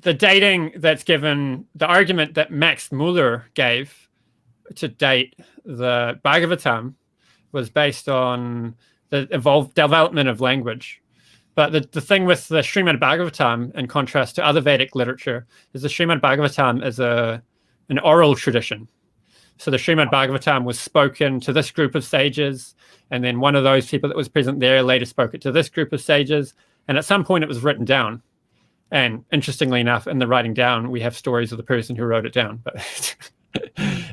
the dating that's given, the argument that Max Muller gave to date the Bhagavatam was based on the development of language. But the thing with the Srimad Bhagavatam, in contrast to other Vedic literature, is the Srimad Bhagavatam is an oral tradition. So the Srimad Bhagavatam was spoken to this group of sages, and then one of those people that was present there later spoke it to this group of sages, and at some point it was written down. And interestingly enough, in the writing down, we have stories of the person who wrote it down, but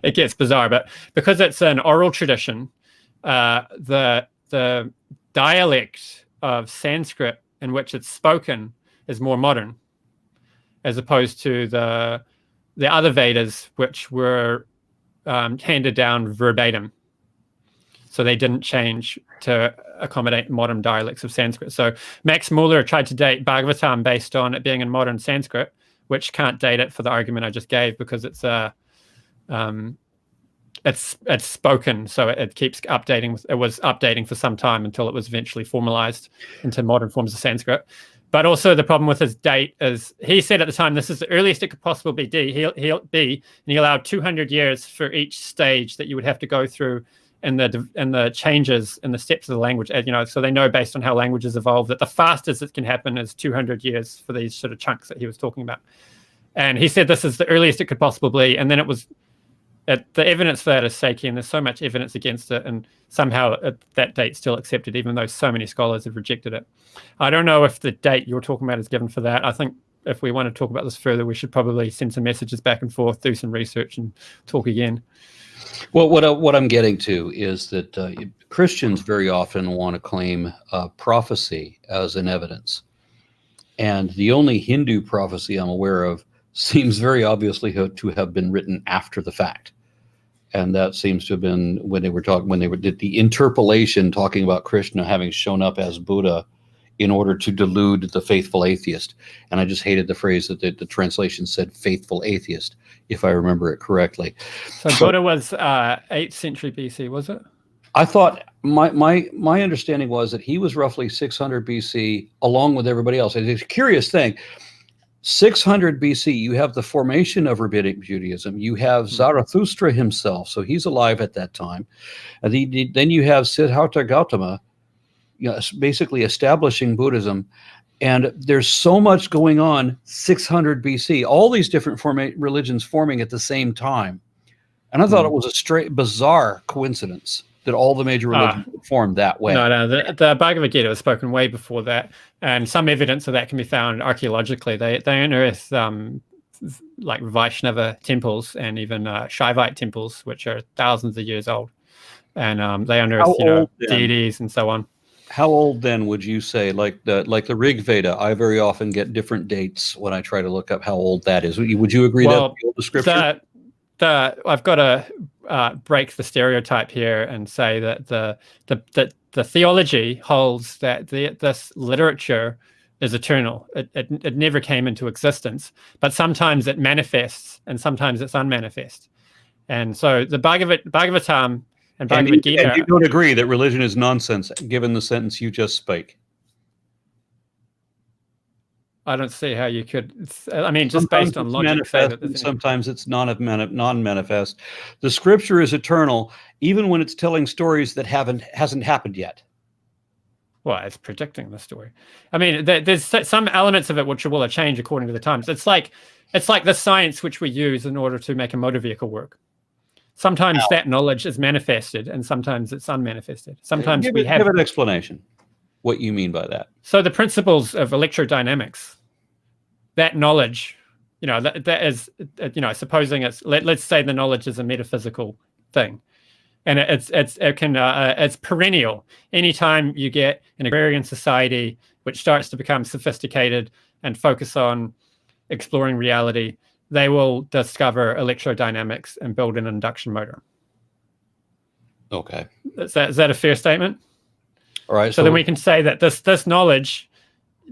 it gets bizarre. But because it's an oral tradition, the dialect of Sanskrit in which it's spoken is more modern, as opposed to the other Vedas, which were handed down verbatim. So they didn't change to accommodate modern dialects of Sanskrit. So Max Muller tried to date Bhagavatam based on it being in modern Sanskrit, which can't date it for the argument I just gave, because it's spoken, so it keeps updating. It was updating for some time until it was eventually formalized into modern forms of Sanskrit. But also the problem with his date is he said at the time this is the earliest it could possibly be. He'll be, and he allowed 200 years for each stage that you would have to go through in the changes in the steps of the language. So they know based on how languages evolve that the fastest it can happen is 200 years for these sort of chunks that he was talking about. And he said this is the earliest it could possibly be, and then it was. The evidence for that is shaky, and there's so much evidence against it, and somehow that date's still accepted, even though so many scholars have rejected it. I don't know if the date you're talking about is given for that. I think if we want to talk about this further, we should probably send some messages back and forth, do some research, and talk again. Well, what I'm getting to is that Christians very often want to claim prophecy as an evidence, and the only Hindu prophecy I'm aware of seems very obviously to have been written after the fact. And that seems to have been when they did the interpolation talking about Krishna having shown up as Buddha in order to delude the faithful atheist. And I just hated the phrase that the translation said faithful atheist, if I remember it correctly. So Buddha was 8th century BC, was it? I thought my understanding was that he was roughly 600 BC along with everybody else. It's a curious thing. 600 BC, you have the formation of Rabbinic Judaism. You have Zarathustra himself, so he's alive at that time. And then you have Siddhartha Gautama, basically establishing Buddhism. And there's so much going on 600 BC, all these different religions forming at the same time. And I thought it was a straight bizarre coincidence that all the major religions formed that way. No, the Bhagavad Gita was spoken way before that, and some evidence of that can be found archaeologically. They unearthed like Vaishnava temples and even Shaivite temples, which are thousands of years old, and they unearthed deities and so on. How old then would you say? Like the Rig Veda, I very often get different dates when I try to look up how old that is. Would you agree that's the oldest scripture? I've got to break the stereotype here and say that the theology holds that this literature is eternal. It never came into existence, but sometimes it manifests and sometimes it's unmanifest. And so the Bhagavatam and Bhagavad Gita. And you don't agree that religion is nonsense, given the sentence you just spoke? I don't see how you could. I mean, just based on logic, say that sometimes it's non-manifest. The scripture is eternal, even when it's telling stories that hasn't happened yet. Well, it's predicting the story. I mean, there's some elements of it which will change according to the times. It's like the science which we use in order to make a motor vehicle work. Sometimes that knowledge is manifested, and sometimes it's unmanifested. Sometimes give an explanation. What you mean by that? So the principles of electrodynamics, that knowledge, that is, supposing let's say the knowledge is a metaphysical thing, and it's perennial. Anytime you get an agrarian society which starts to become sophisticated and focus on exploring reality, they will discover electrodynamics and build an induction motor. Okay. Is that a fair statement? All right. So then we can say that this knowledge,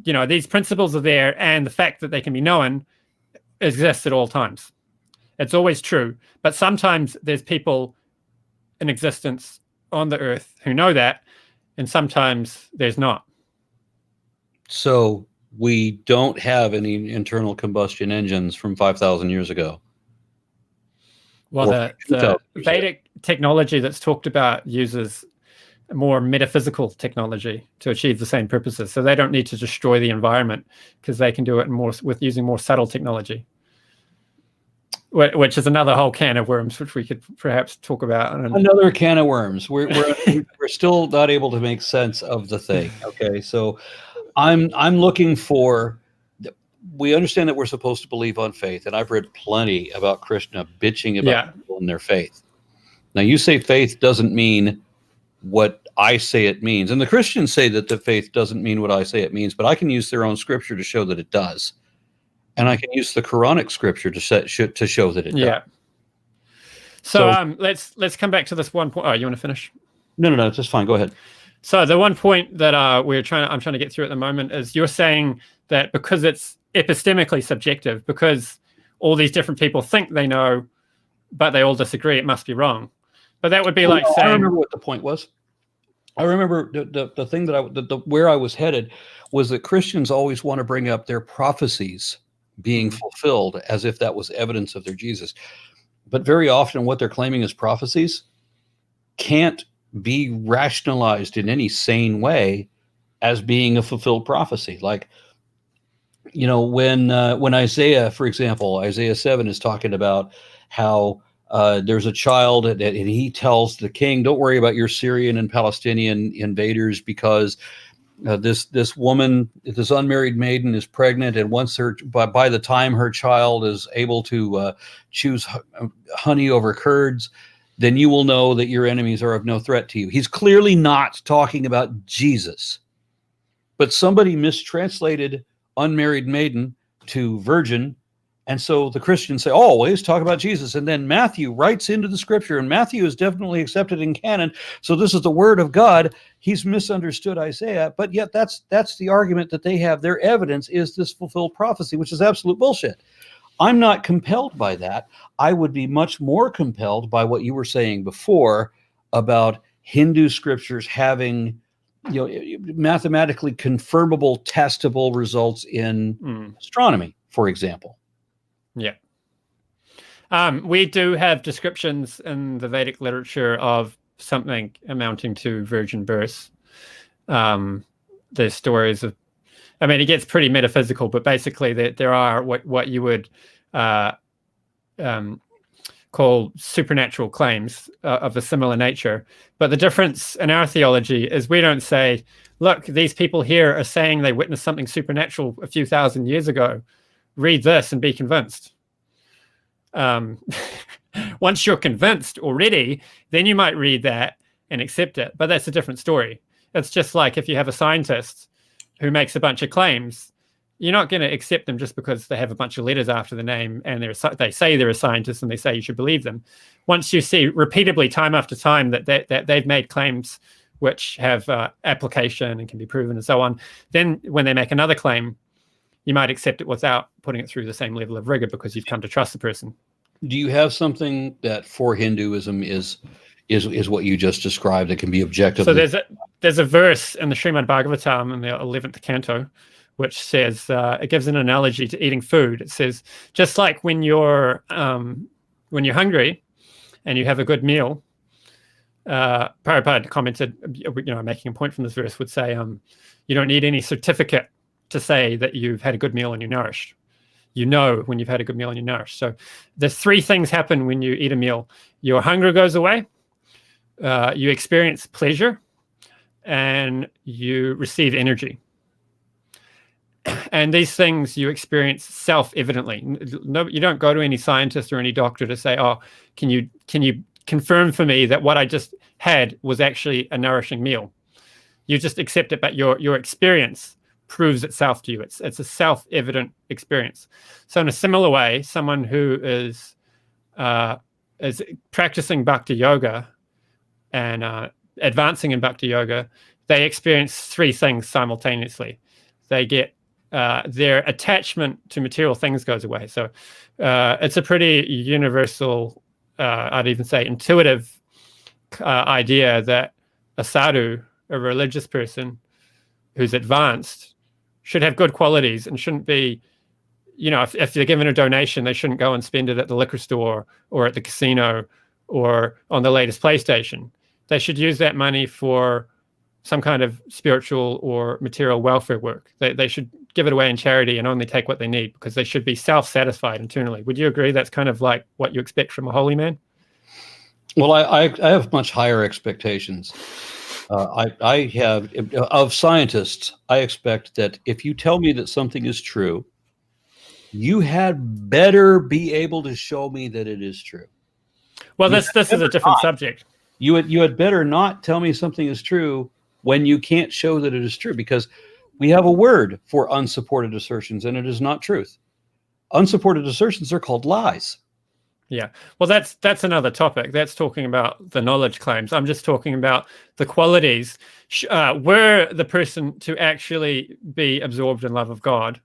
these principles are there, and the fact that they can be known exists at all times. It's always true. But sometimes there's people in existence on the earth who know that, and sometimes there's not. So we don't have any internal combustion engines from 5,000 years ago. Well, the Vedic technology that's talked about uses more metaphysical technology to achieve the same purposes. So they don't need to destroy the environment because they can do it with using more subtle technology, which is another whole can of worms, which we could perhaps talk about. Another can of worms. We're still not able to make sense of the thing. Okay, so I'm looking for. We understand that we're supposed to believe on faith, and I've read plenty about Krishna bitching about people in their faith. Now, you say faith doesn't mean what I say it means, and the Christians say that the faith doesn't mean what I say it means, but I can use their own scripture to show that it does, and I can use the Quranic scripture to show that it does. So let's come back to this one point. Oh, you want to finish? No, it's just fine. Go ahead. So the one point that I'm trying to get through at the moment is you're saying that because it's epistemically subjective, because all these different people think they know, but they all disagree, it must be wrong. But that would be like saying. I remember what the point was. I remember the thing that where I was headed was that Christians always want to bring up their prophecies being fulfilled as if that was evidence of their Jesus. But very often what they're claiming as prophecies can't be rationalized in any sane way as being a fulfilled prophecy. Like, when Isaiah, for example, Isaiah 7 is talking about how there's a child and he tells the king, don't worry about your Syrian and Palestinian invaders because this woman, this unmarried maiden is pregnant, and once by the time her child is able to choose honey over curds, then you will know that your enemies are of no threat to you. He's clearly not talking about Jesus, but somebody mistranslated unmarried maiden to virgin. And so the Christians say, always talk about Jesus. And then Matthew writes into the scripture, and Matthew is definitely accepted in canon. So this is the word of God. He's misunderstood Isaiah, but yet that's the argument that they have. Their evidence is this fulfilled prophecy, which is absolute bullshit. I'm not compelled by that. I would be much more compelled by what you were saying before about Hindu scriptures having, mathematically confirmable, testable results in astronomy, for example. Yeah. We do have descriptions in the Vedic literature of something amounting to virgin births. There's stories of, it gets pretty metaphysical, but basically there are what you would call supernatural claims of a similar nature. But the difference in our theology is we don't say, look, these people here are saying they witnessed something supernatural a few thousand years ago. Read this and be convinced. Once you're convinced already, then you might read that and accept it. But that's a different story. It's just like if you have a scientist who makes a bunch of claims, you're not going to accept them just because they have a bunch of letters after the name and they say they're a scientist and they say you should believe them. Once you see repeatedly, time after time, that they've made claims which have application and can be proven and so on, then when they make another claim, you might accept it without putting it through the same level of rigor because you've come to trust the person. Do you have something that for Hinduism is what you just described that can be objective? So there's a verse in the Srimad Bhagavatam in the 11th canto, which says, it gives an analogy to eating food. It says, just like when you're hungry and you have a good meal, Prabhupada commented, making a point from this verse, would say, you don't need any certificate to say that you've had a good meal and you're nourished. You know when you've had a good meal and you're nourished. So there's three things happen when you eat a meal. Your hunger goes away, you experience pleasure, and you receive energy. And these things you experience self-evidently. No, you don't go to any scientist or any doctor to say, oh, can you confirm for me that what I just had was actually a nourishing meal? You just accept it, but your experience proves itself to you. It's a self-evident experience. So in a similar way, someone who is practicing bhakti yoga and advancing in bhakti yoga, they experience three things simultaneously. They get their attachment to material things goes away. So it's a pretty universal, I'd even say intuitive idea that a sadhu, a religious person who's advanced, should have good qualities and shouldn't be, if they're given a donation, they shouldn't go and spend it at the liquor store or at the casino or on the latest PlayStation. They should use that money for some kind of spiritual or material welfare work. They should give it away in charity and only take what they need, because they should be self-satisfied internally. Would you agree that's kind of like what you expect from a holy man? Well, I have much higher expectations. I have, of scientists, I expect that if you tell me that something is true, you had better be able to show me that it is true. Well, this is a different subject. You had better not tell me something is true when you can't show that it is true, because we have a word for unsupported assertions, and it is not truth. Unsupported assertions are called lies. Yeah, well, that's another topic. That's talking about the knowledge claims. I'm just talking about the qualities. Were the person to actually be absorbed in love of God,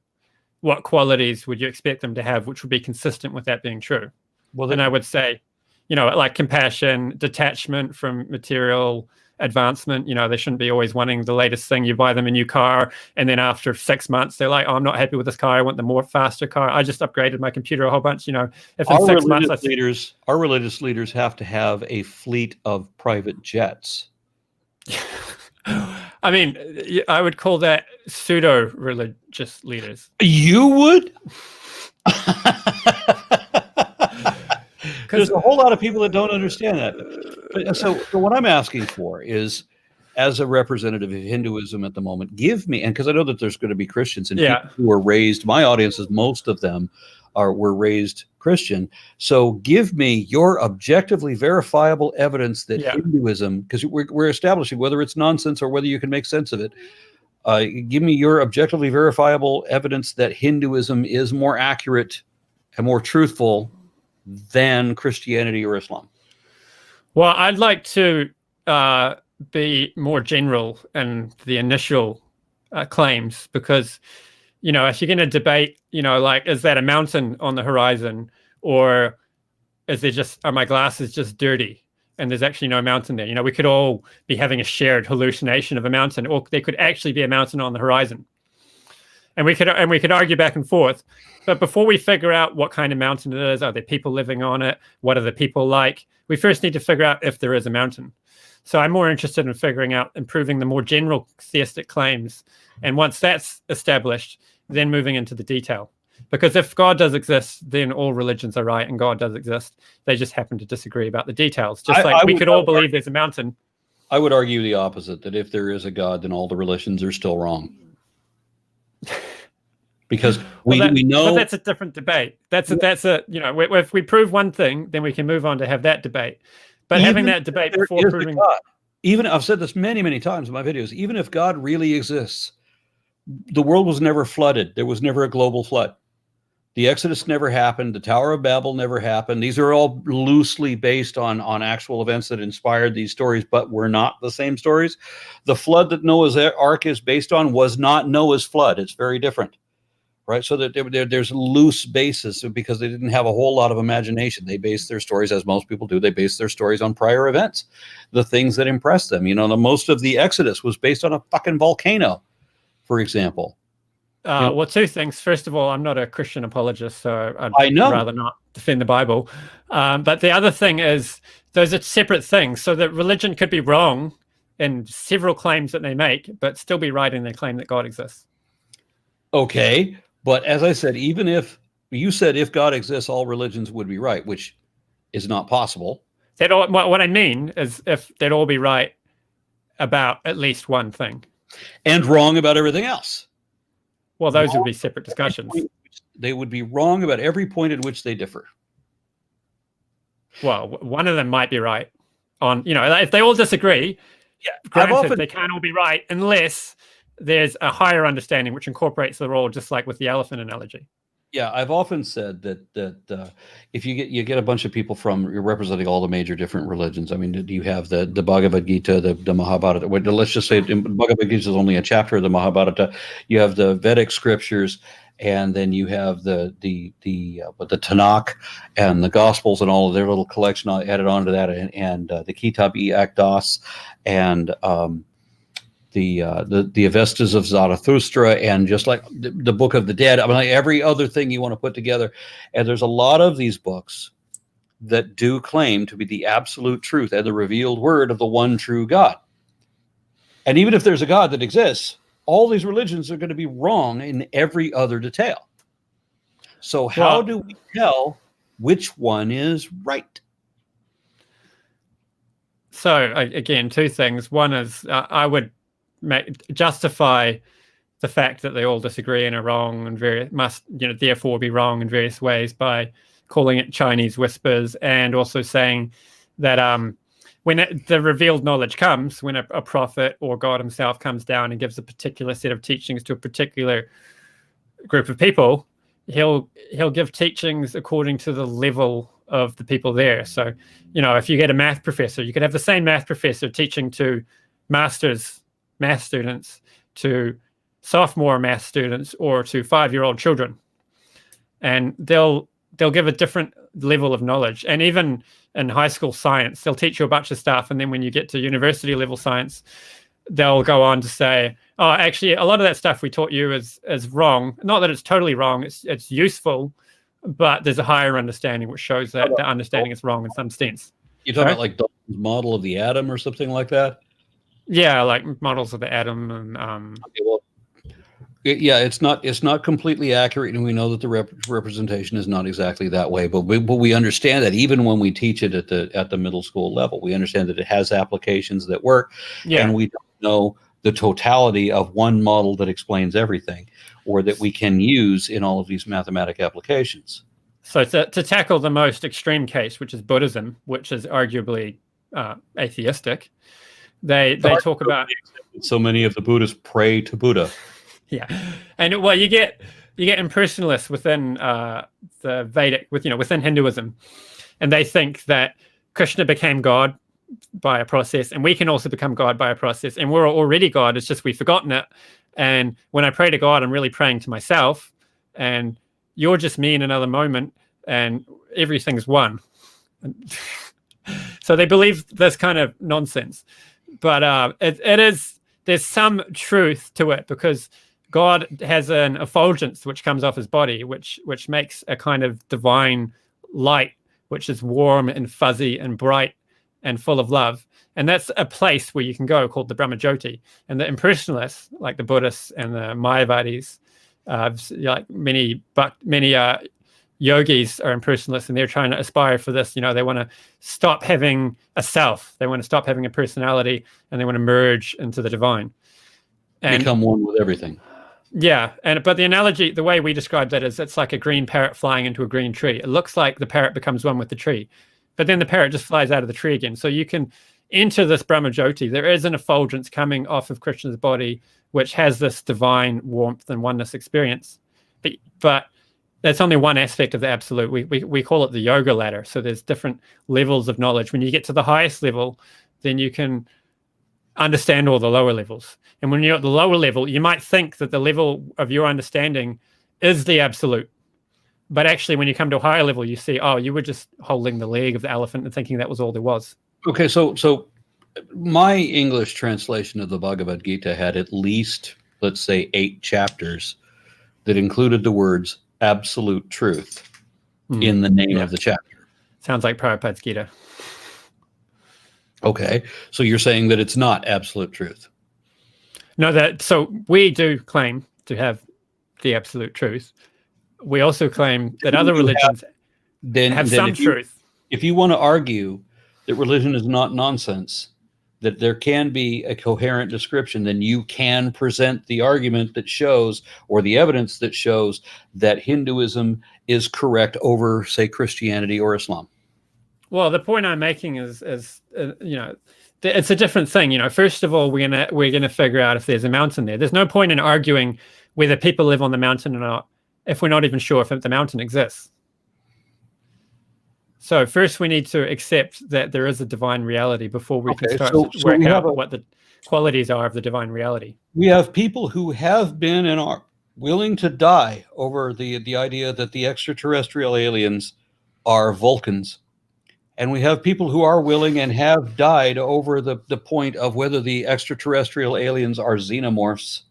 what qualities would you expect them to have, which would be consistent with that being true? Well, then I would say, like compassion, detachment from material advancement. They shouldn't be always wanting the latest thing. You buy them a new car, and then after 6 months, they're like, "Oh, I'm not happy with this car. I want the more faster car. I just upgraded my computer a whole bunch." If in 6 months, our religious leaders have to have a fleet of private jets. I mean, I would call that pseudo-religious leaders. You would? There's a whole lot of people that don't understand that. So what I'm asking for is, as a representative of Hinduism at the moment, give me, and because I know that there's going to be Christians and people who are raised, my audiences, most of them were raised Christian. So give me your objectively verifiable evidence that Hinduism, because we're establishing whether it's nonsense or whether you can make sense of it. Give me your objectively verifiable evidence that Hinduism is more accurate and more truthful than Christianity or Islam. Well, I'd like to be more general in the initial claims, because, if you're going to debate, like, is that a mountain on the horizon, or are my glasses just dirty and there's actually no mountain there? We could all be having a shared hallucination of a mountain, or there could actually be a mountain on the horizon. And we could argue back and forth. But before we figure out what kind of mountain it is, are there people living on it? What are the people like? We first need to figure out if there is a mountain. So I'm more interested in figuring out, improving the more general theistic claims. And once that's established, then moving into the detail. Because if God does exist, then all religions are right, and God does exist. They just happen to disagree about the details. Just like we could all believe there's a mountain. I would argue the opposite, that if there is a God, then all the religions are still wrong. Because we know, but that's a different debate. If we prove one thing, then we can move on to have that debate. But having that debate before proving God, even I've said this many, many times in my videos, even if God really exists, the world was never flooded. There was never a global flood. The Exodus never happened. The Tower of Babel never happened. These are all loosely based on actual events that inspired these stories, but were not the same stories. The flood that Noah's Ark is based on was not Noah's flood. It's very different. Right, so that there's loose basis, because they didn't have a whole lot of imagination. They based their stories, as most people do, they based their stories on prior events, the things that impressed them. The most of the Exodus was based on a fucking volcano, for example. Well, two things. First of all, I'm not a Christian apologist, so I'd rather not defend the Bible. But the other thing is, those are separate things. So that religion could be wrong in several claims that they make, but still be right in their claim that God exists. Okay. But as I said, even if you said if God exists, all religions would be right, which is not possible. What I mean is if they'd all be right about at least one thing. And wrong about everything else. Well, those would be separate discussions. They would be wrong about every point at which they differ. Well, one of them might be right on, if they all disagree, granted, they can't all be right unless there's a higher understanding which incorporates the role, just like with the elephant analogy. Yeah, I've often said that if you get a bunch of people from, you're representing all the major different religions. I mean, you have the Bhagavad Gita, the Mahabharata. Let's just say Bhagavad Gita is only a chapter of the Mahabharata. You have the Vedic scriptures, and then you have the Tanakh and the Gospels and all of their little collection added onto that, and the Kitab-i Akdas, and the Avestas of Zarathustra, and just like the Book of the Dead. I mean, like every other thing you want to put together. And there's a lot of these books that do claim to be the absolute truth and the revealed word of the one true God. And even if there's a God that exists, all these religions are going to be wrong in every other detail. So how do we tell which one is right? So again, two things. One is I would justify the fact that they all disagree and are wrong and therefore be wrong in various ways by calling it Chinese whispers, and also saying that when the revealed knowledge comes, when a prophet or God himself comes down and gives a particular set of teachings to a particular group of people, he'll give teachings according to the level of the people there. So, if you get a math professor, you could have the same math professor teaching to master's math students, to sophomore math students, or to 5-year-old children, and they'll give a different level of knowledge. And even in high school science, they'll teach you a bunch of stuff, and then when you get to university level science, they'll go on to say, oh, actually a lot of that stuff we taught you is wrong. Not that it's totally wrong, it's useful, but there's a higher understanding which shows that the understanding is wrong in some sense. You're talking about like Dalton's model of the atom or something like that? Yeah, like models of the atom, and it's not completely accurate, and we know that the representation is not exactly that way. But we understand that even when we teach it at the middle school level, we understand that it has applications that work, and we don't know the totality of one model that explains everything, or that we can use in all of these mathematic applications. So to tackle the most extreme case, which is Buddhism, which is arguably atheistic. They talk about so many of the Buddhists pray to Buddha. Yeah, and you get impersonalists within the Vedic, within Hinduism, and they think that Krishna became God by a process, and we can also become God by a process, and we're already God. It's just we've forgotten it. And when I pray to God, I'm really praying to myself, and you're just me in another moment, and everything's one. So they believe this kind of nonsense. But there's some truth to it, because God has an effulgence which comes off his body, which makes a kind of divine light, which is warm and fuzzy and bright and full of love. And that's a place where you can go called the Brahmajyoti. And the impressionists, like the Buddhists and the Mayavadis, like many yogis are impersonalists, and they're trying to aspire for this. They want to stop having a self, they want to stop having a personality, and they want to merge into the divine and become one with everything. Yeah, but the analogy, the way we describe that is, it's like a green parrot flying into a green tree. It looks like the parrot becomes one with the tree, but then the parrot just flies out of the tree again. So you can enter this Brahmajyoti. There is an effulgence coming off of Krishna's body, which has this divine warmth and oneness experience. But that's only one aspect of the absolute. We call it the yoga ladder. So there's different levels of knowledge. When you get to the highest level, then you can understand all the lower levels. And when you're at the lower level, you might think that the level of your understanding is the absolute. But actually, when you come to a higher level, you see, oh, you were just holding the leg of the elephant and thinking that was all there was. Okay, so my English translation of the Bhagavad Gita had at least, let's say, 8 chapters that included the words absolute truth in the name of the chapter. Sounds like Prabhupada's Gita. Okay, so you're saying that it's not absolute truth? No, so we do claim to have the absolute truth. We also claim that other religions have some truth. If you want to argue that religion is not nonsense, that there can be a coherent description, then you can present the argument that shows, or the evidence that shows, that Hinduism is correct over, say, Christianity or Islam. Well, the point I'm making is it's a different thing. First of all, we're gonna figure out if there's a mountain there. There's no point in arguing whether people live on the mountain or not if we're not even sure if the mountain exists? So first we need to accept that there is a divine reality before we can start to work out what the qualities are of the divine reality. We have people who have been and are willing to die over the idea that the extraterrestrial aliens are Vulcans. And we have people who are willing and have died over the point of whether the extraterrestrial aliens are xenomorphs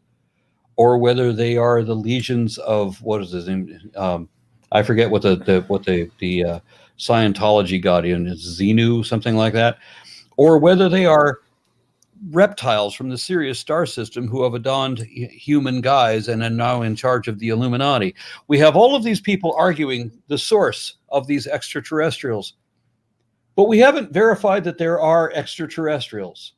or whether they are the legions of, what is his name? I forget what the Scientology got in, it's Xenu, something like that, or whether they are reptiles from the Sirius star system who have adorned human guise and are now in charge of the Illuminati. We have all of these people arguing the source of these extraterrestrials, but we haven't verified that there are extraterrestrials.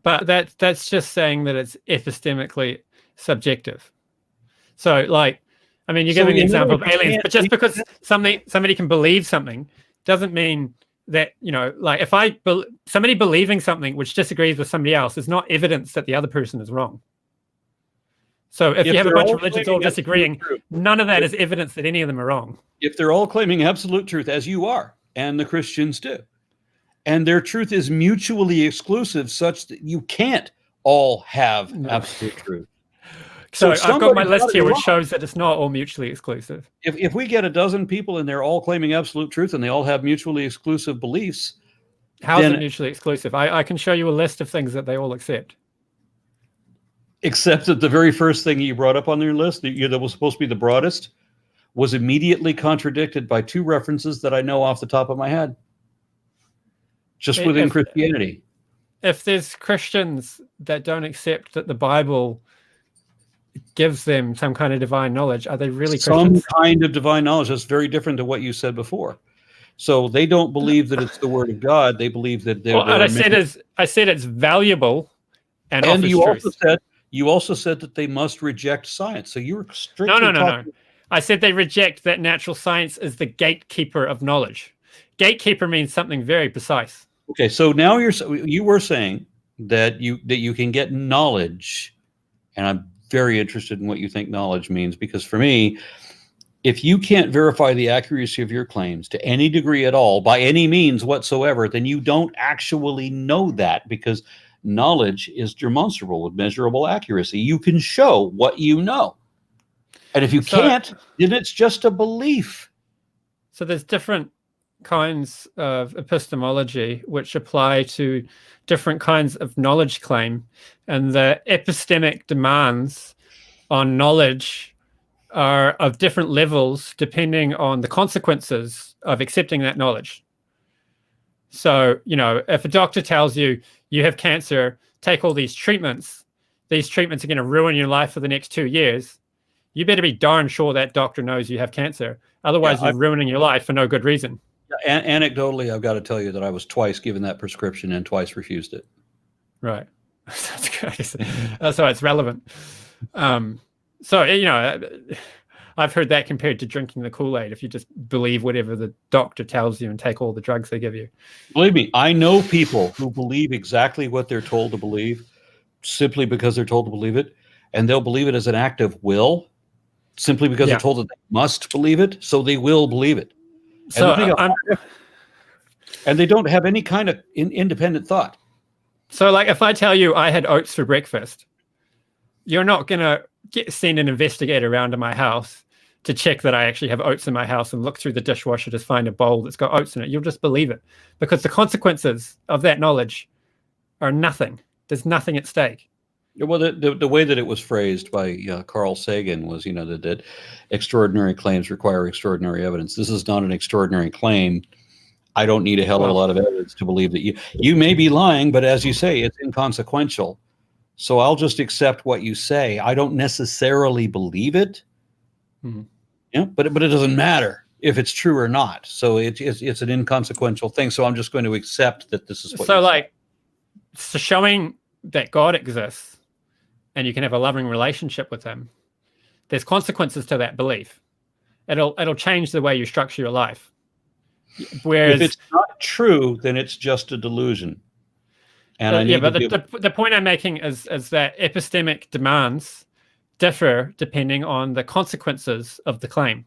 But that's just saying that it's epistemically subjective. So, like, I mean, you're giving the example of aliens, but just because somebody can believe something doesn't mean that, you know, like if somebody believing something which disagrees with somebody else is not evidence that the other person is wrong. So if you have a bunch of religions all disagreeing, none of that is evidence that any of them are wrong. If they're all claiming absolute truth, as you are, and the Christians do, and their truth is mutually exclusive such that you can't all have absolute truth. So I've got my list here which shows that it's not all mutually exclusive. If we get a dozen people and they're all claiming absolute truth and they all have mutually exclusive beliefs, how is it mutually exclusive? I can show you a list of things that they all accept. Except that the very first thing you brought up on your list, that was supposed to be the broadest, was immediately contradicted by two references that I know off the top of my head. Just within Christianity. If there's Christians that don't accept that the Bible gives them some kind of divine knowledge, are they really Christians? Some kind of divine knowledge. That's very different to what you said before. So they don't believe that it's the word of God. They believe that I said it's valuable and you also said that they must reject science. So you're strictly No. I said they reject that natural science is the gatekeeper of knowledge. Gatekeeper means something very precise. Okay, so now you were saying that you can get knowledge, and I'm very interested in what you think knowledge means, because for me, if you can't verify the accuracy of your claims to any degree at all, by any means whatsoever, then you don't actually know that, because knowledge is demonstrable with measurable accuracy. You can show what you know. And if you can't, then it's just a belief. So there's different kinds of epistemology which apply to different kinds of knowledge claim, and the epistemic demands on knowledge are of different levels depending on the consequences of accepting that knowledge. So, you know, if a doctor tells you you have cancer, take all these treatments are going to ruin your life for the next 2 years, you better be darn sure that doctor knows you have cancer. Otherwise, you're ruining your life for no good reason. Anecdotally, I've got to tell you that I was twice given that prescription and twice refused it. Right. That's good. That's why it's relevant. So, you know, I've heard that compared to drinking the Kool-Aid. If you just believe whatever the doctor tells you and take all the drugs they give you. Believe me, I know people who believe exactly what they're told to believe simply because they're told to believe it. And they'll believe it as an act of will simply because they're told that they must believe it. So they will believe it. And they don't have any kind of independent thought. So, like, if I tell you I had oats for breakfast, you're not going to send an investigator around to my house to check that I actually have oats in my house and look through the dishwasher to find a bowl that's got oats in it. You'll just believe it because the consequences of that knowledge are nothing. There's nothing at stake. Well, the way that it was phrased by Carl Sagan was, you know, that extraordinary claims require extraordinary evidence. This is not an extraordinary claim. I don't need a hell of a lot of evidence to believe that you may be lying, but as you say, it's inconsequential. So I'll just accept what you say. I don't necessarily believe it. Mm-hmm. Yeah, but it doesn't matter if it's true or not. So it's an inconsequential thing. So I'm just going to accept that this is what. So, like, so showing that God exists and you can have a loving relationship with him, there's consequences to that belief. It'll change the way you structure your life. Whereas if it's not true, then it's just a delusion. And but the point I'm making is that epistemic demands differ depending on the consequences of the claim.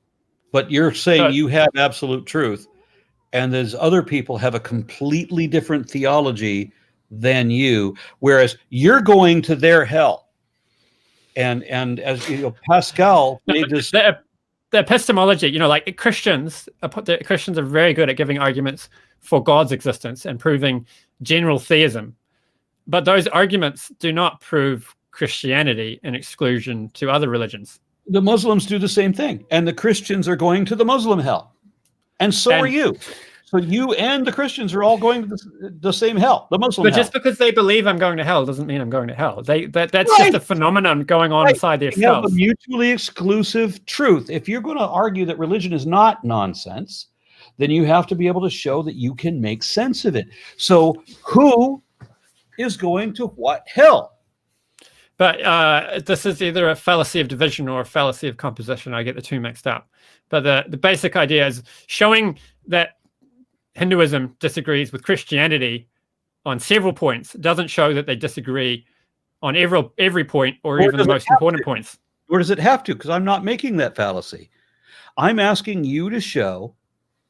But you're saying So- you have absolute truth, and there's other people have a completely different theology than you, whereas you're going to their hell. And as you know, Pascal made this. The epistemology, like Christians are very good at giving arguments for God's existence and proving general theism. But those arguments do not prove Christianity in exclusion to other religions. The Muslims do the same thing, and the Christians are going to the Muslim hell, and so are you. So you and the Christians are all going to the same hell, the Muslim But hell. just because they believe I'm going to hell doesn't mean I'm going to hell. That's Right. just a phenomenon going on inside You have themselves. a mutually exclusive truth. If you're going to argue that religion is not nonsense, then you have to be able to show that you can make sense of it. So who is going to what hell? But this is either a fallacy of division or a fallacy of composition. I get the two mixed up. But the basic idea is showing that Hinduism disagrees with Christianity on several points doesn't show that they disagree on every point or even the most important points. Or does it have to? Because I'm not making that fallacy. I'm asking you to show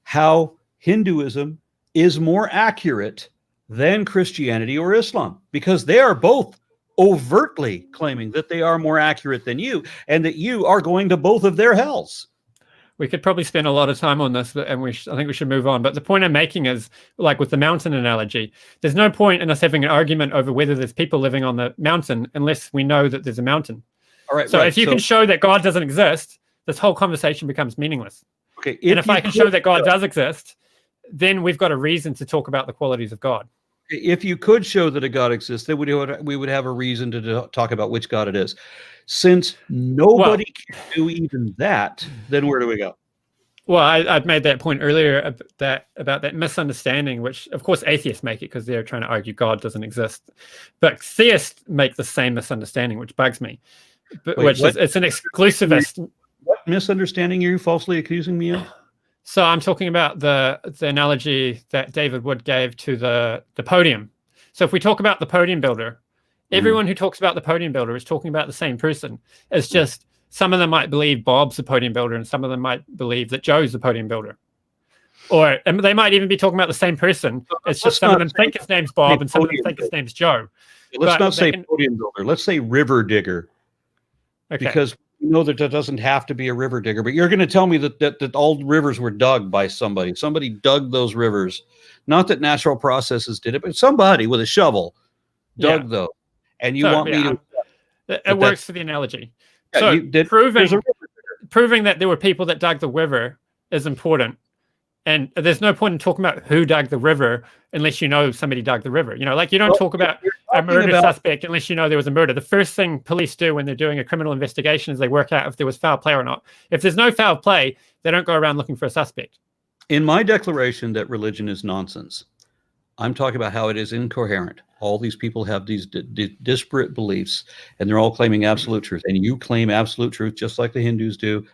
how Hinduism is more accurate than Christianity or Islam, because they are both overtly claiming that they are more accurate than you and that you are going to both of their hells. We could probably spend a lot of time on this, and I think we should move on. But the point I'm making is, like with the mountain analogy, there's no point in us having an argument over whether there's people living on the mountain unless we know that there's a mountain. All right. So if you can show that God doesn't exist, this whole conversation becomes meaningless. Okay. And if I can show that God does exist, then we've got a reason to talk about the qualities of God. If you could show that a God exists, then we would have a reason to talk about which God it is. Since nobody can do even that, then where do we go? Well, I've made that point earlier about that misunderstanding, which of course atheists make it because they're trying to argue God doesn't exist. But theists make the same misunderstanding, which bugs me. It's an exclusivist. What misunderstanding are you falsely accusing me of? So I'm talking about the analogy that David Wood gave to the podium. So if we talk about the podium builder, everyone who talks about the podium builder is talking about the same person. It's just some of them might believe Bob's the podium builder and some of them might believe that Joe's the podium builder. And they might even be talking about the same person. It's just some of them think his name's Bob and some of them think his name's Joe. Let's not say podium builder. Let's say river digger. Okay. Because we know that doesn't have to be a river digger. But you're going to tell me that all rivers were dug by somebody. Somebody dug those rivers. Not that natural processes did it, but somebody with a shovel dug those. And you want me to... It works for the analogy. Yeah, so proving that there were people that dug the river is important. And there's no point in talking about who dug the river unless you know somebody dug the river. You don't talk about a murder suspect unless you know there was a murder. The first thing police do when they're doing a criminal investigation is they work out if there was foul play or not. If there's no foul play, they don't go around looking for a suspect. In my declaration that religion is nonsense, I'm talking about how it is incoherent. All these people have these disparate beliefs, and they're all claiming absolute truth. And you claim absolute truth just like the Hindus do,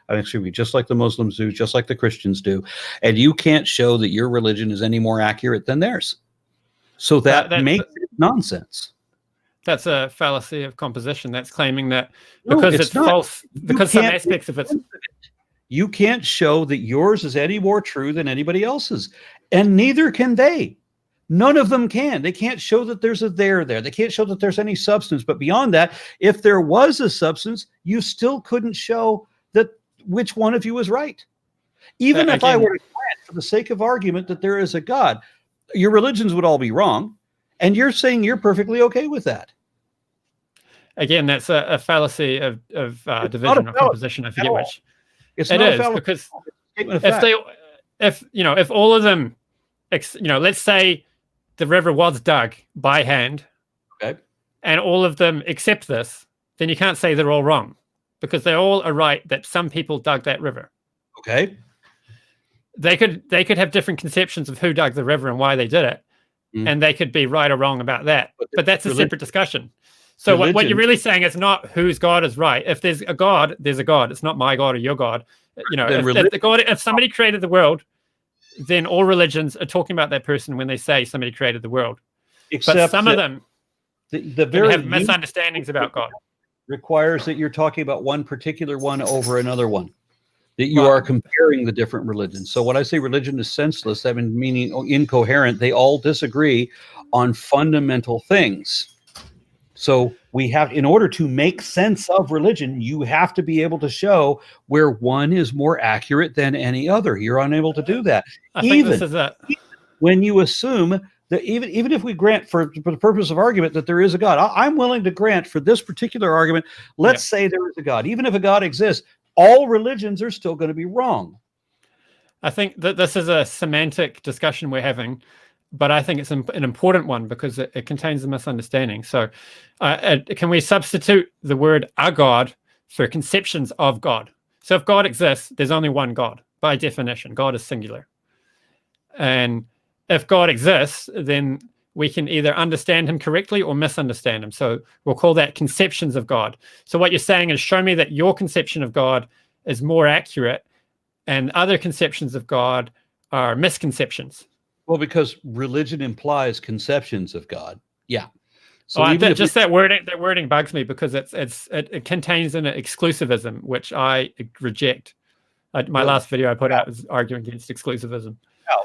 just like the Muslims do, just like the Christians do. And you can't show that your religion is any more accurate than theirs. So that makes it nonsense. That's a fallacy of composition. That's claiming that because it's false, because some aspects of it. You can't show that yours is any more true than anybody else's, and neither can they. None of them can. They can't show that there's a there there. They can't show that there's any substance. But beyond that, if there was a substance, you still couldn't show that which one of you was right. Even if I were to grant, for the sake of argument, that there is a God, your religions would all be wrong. And you're saying you're perfectly okay with that. Again, that's a fallacy of division or composition. I forget which. It is because if all of them, let's say the river was dug by hand, okay, and all of them accept this, then you can't say they're all wrong, because they all are right that some people dug that river. Okay. They could have different conceptions of who dug the river and why they did it, and they could be right or wrong about that. But that's a separate discussion. So what you're really saying is not whose God is right. If there's a God, there's a God. It's not my God or your God. If somebody created the world, then all religions are talking about that person when they say somebody created the world. Except some of them have misunderstandings about God. requires that you're talking about one particular one over another one, that you are comparing the different religions. So when I say religion is senseless, I mean meaning incoherent. They all disagree on fundamental things. So we have, in order to make sense of religion, you have to be able to show where one is more accurate than any other. You're unable to do that. I think this is it. When you assume that even if we grant for the purpose of argument that there is a God, I'm willing to grant for this particular argument, let's say there is a God. Even if a God exists, all religions are still going to be wrong. I think that this is a semantic discussion we're having, but I think it's an important one because it contains a misunderstanding. So can we substitute the word a God for conceptions of God? So if God exists, there's only one God. By definition, God is singular. And if God exists, then we can either understand him correctly or misunderstand him. So we'll call that conceptions of God. So what you're saying is, show me that your conception of God is more accurate and other conceptions of God are misconceptions. Well, because religion implies conceptions of God. Yeah. So that wording bugs me because it contains an exclusivism, which I reject. My last video I put out was arguing against exclusivism. How?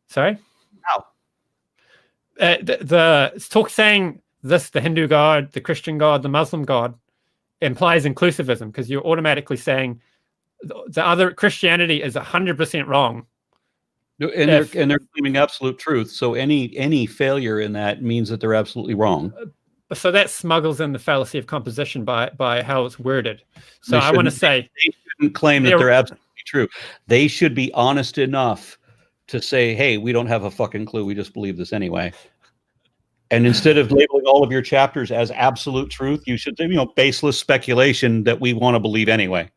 Sorry? How? Saying this, the Hindu God, the Christian God, the Muslim God, implies inclusivism because you're automatically saying the other Christianity is 100% wrong. And they're claiming absolute truth. So any failure in that means that they're absolutely wrong. So that smuggles in the fallacy of composition by how it's worded. So I want to say they shouldn't claim that they're absolutely true. They should be honest enough to say, hey, we don't have a fucking clue. We just believe this anyway. And instead of labeling all of your chapters as absolute truth, you should say, baseless speculation that we want to believe anyway.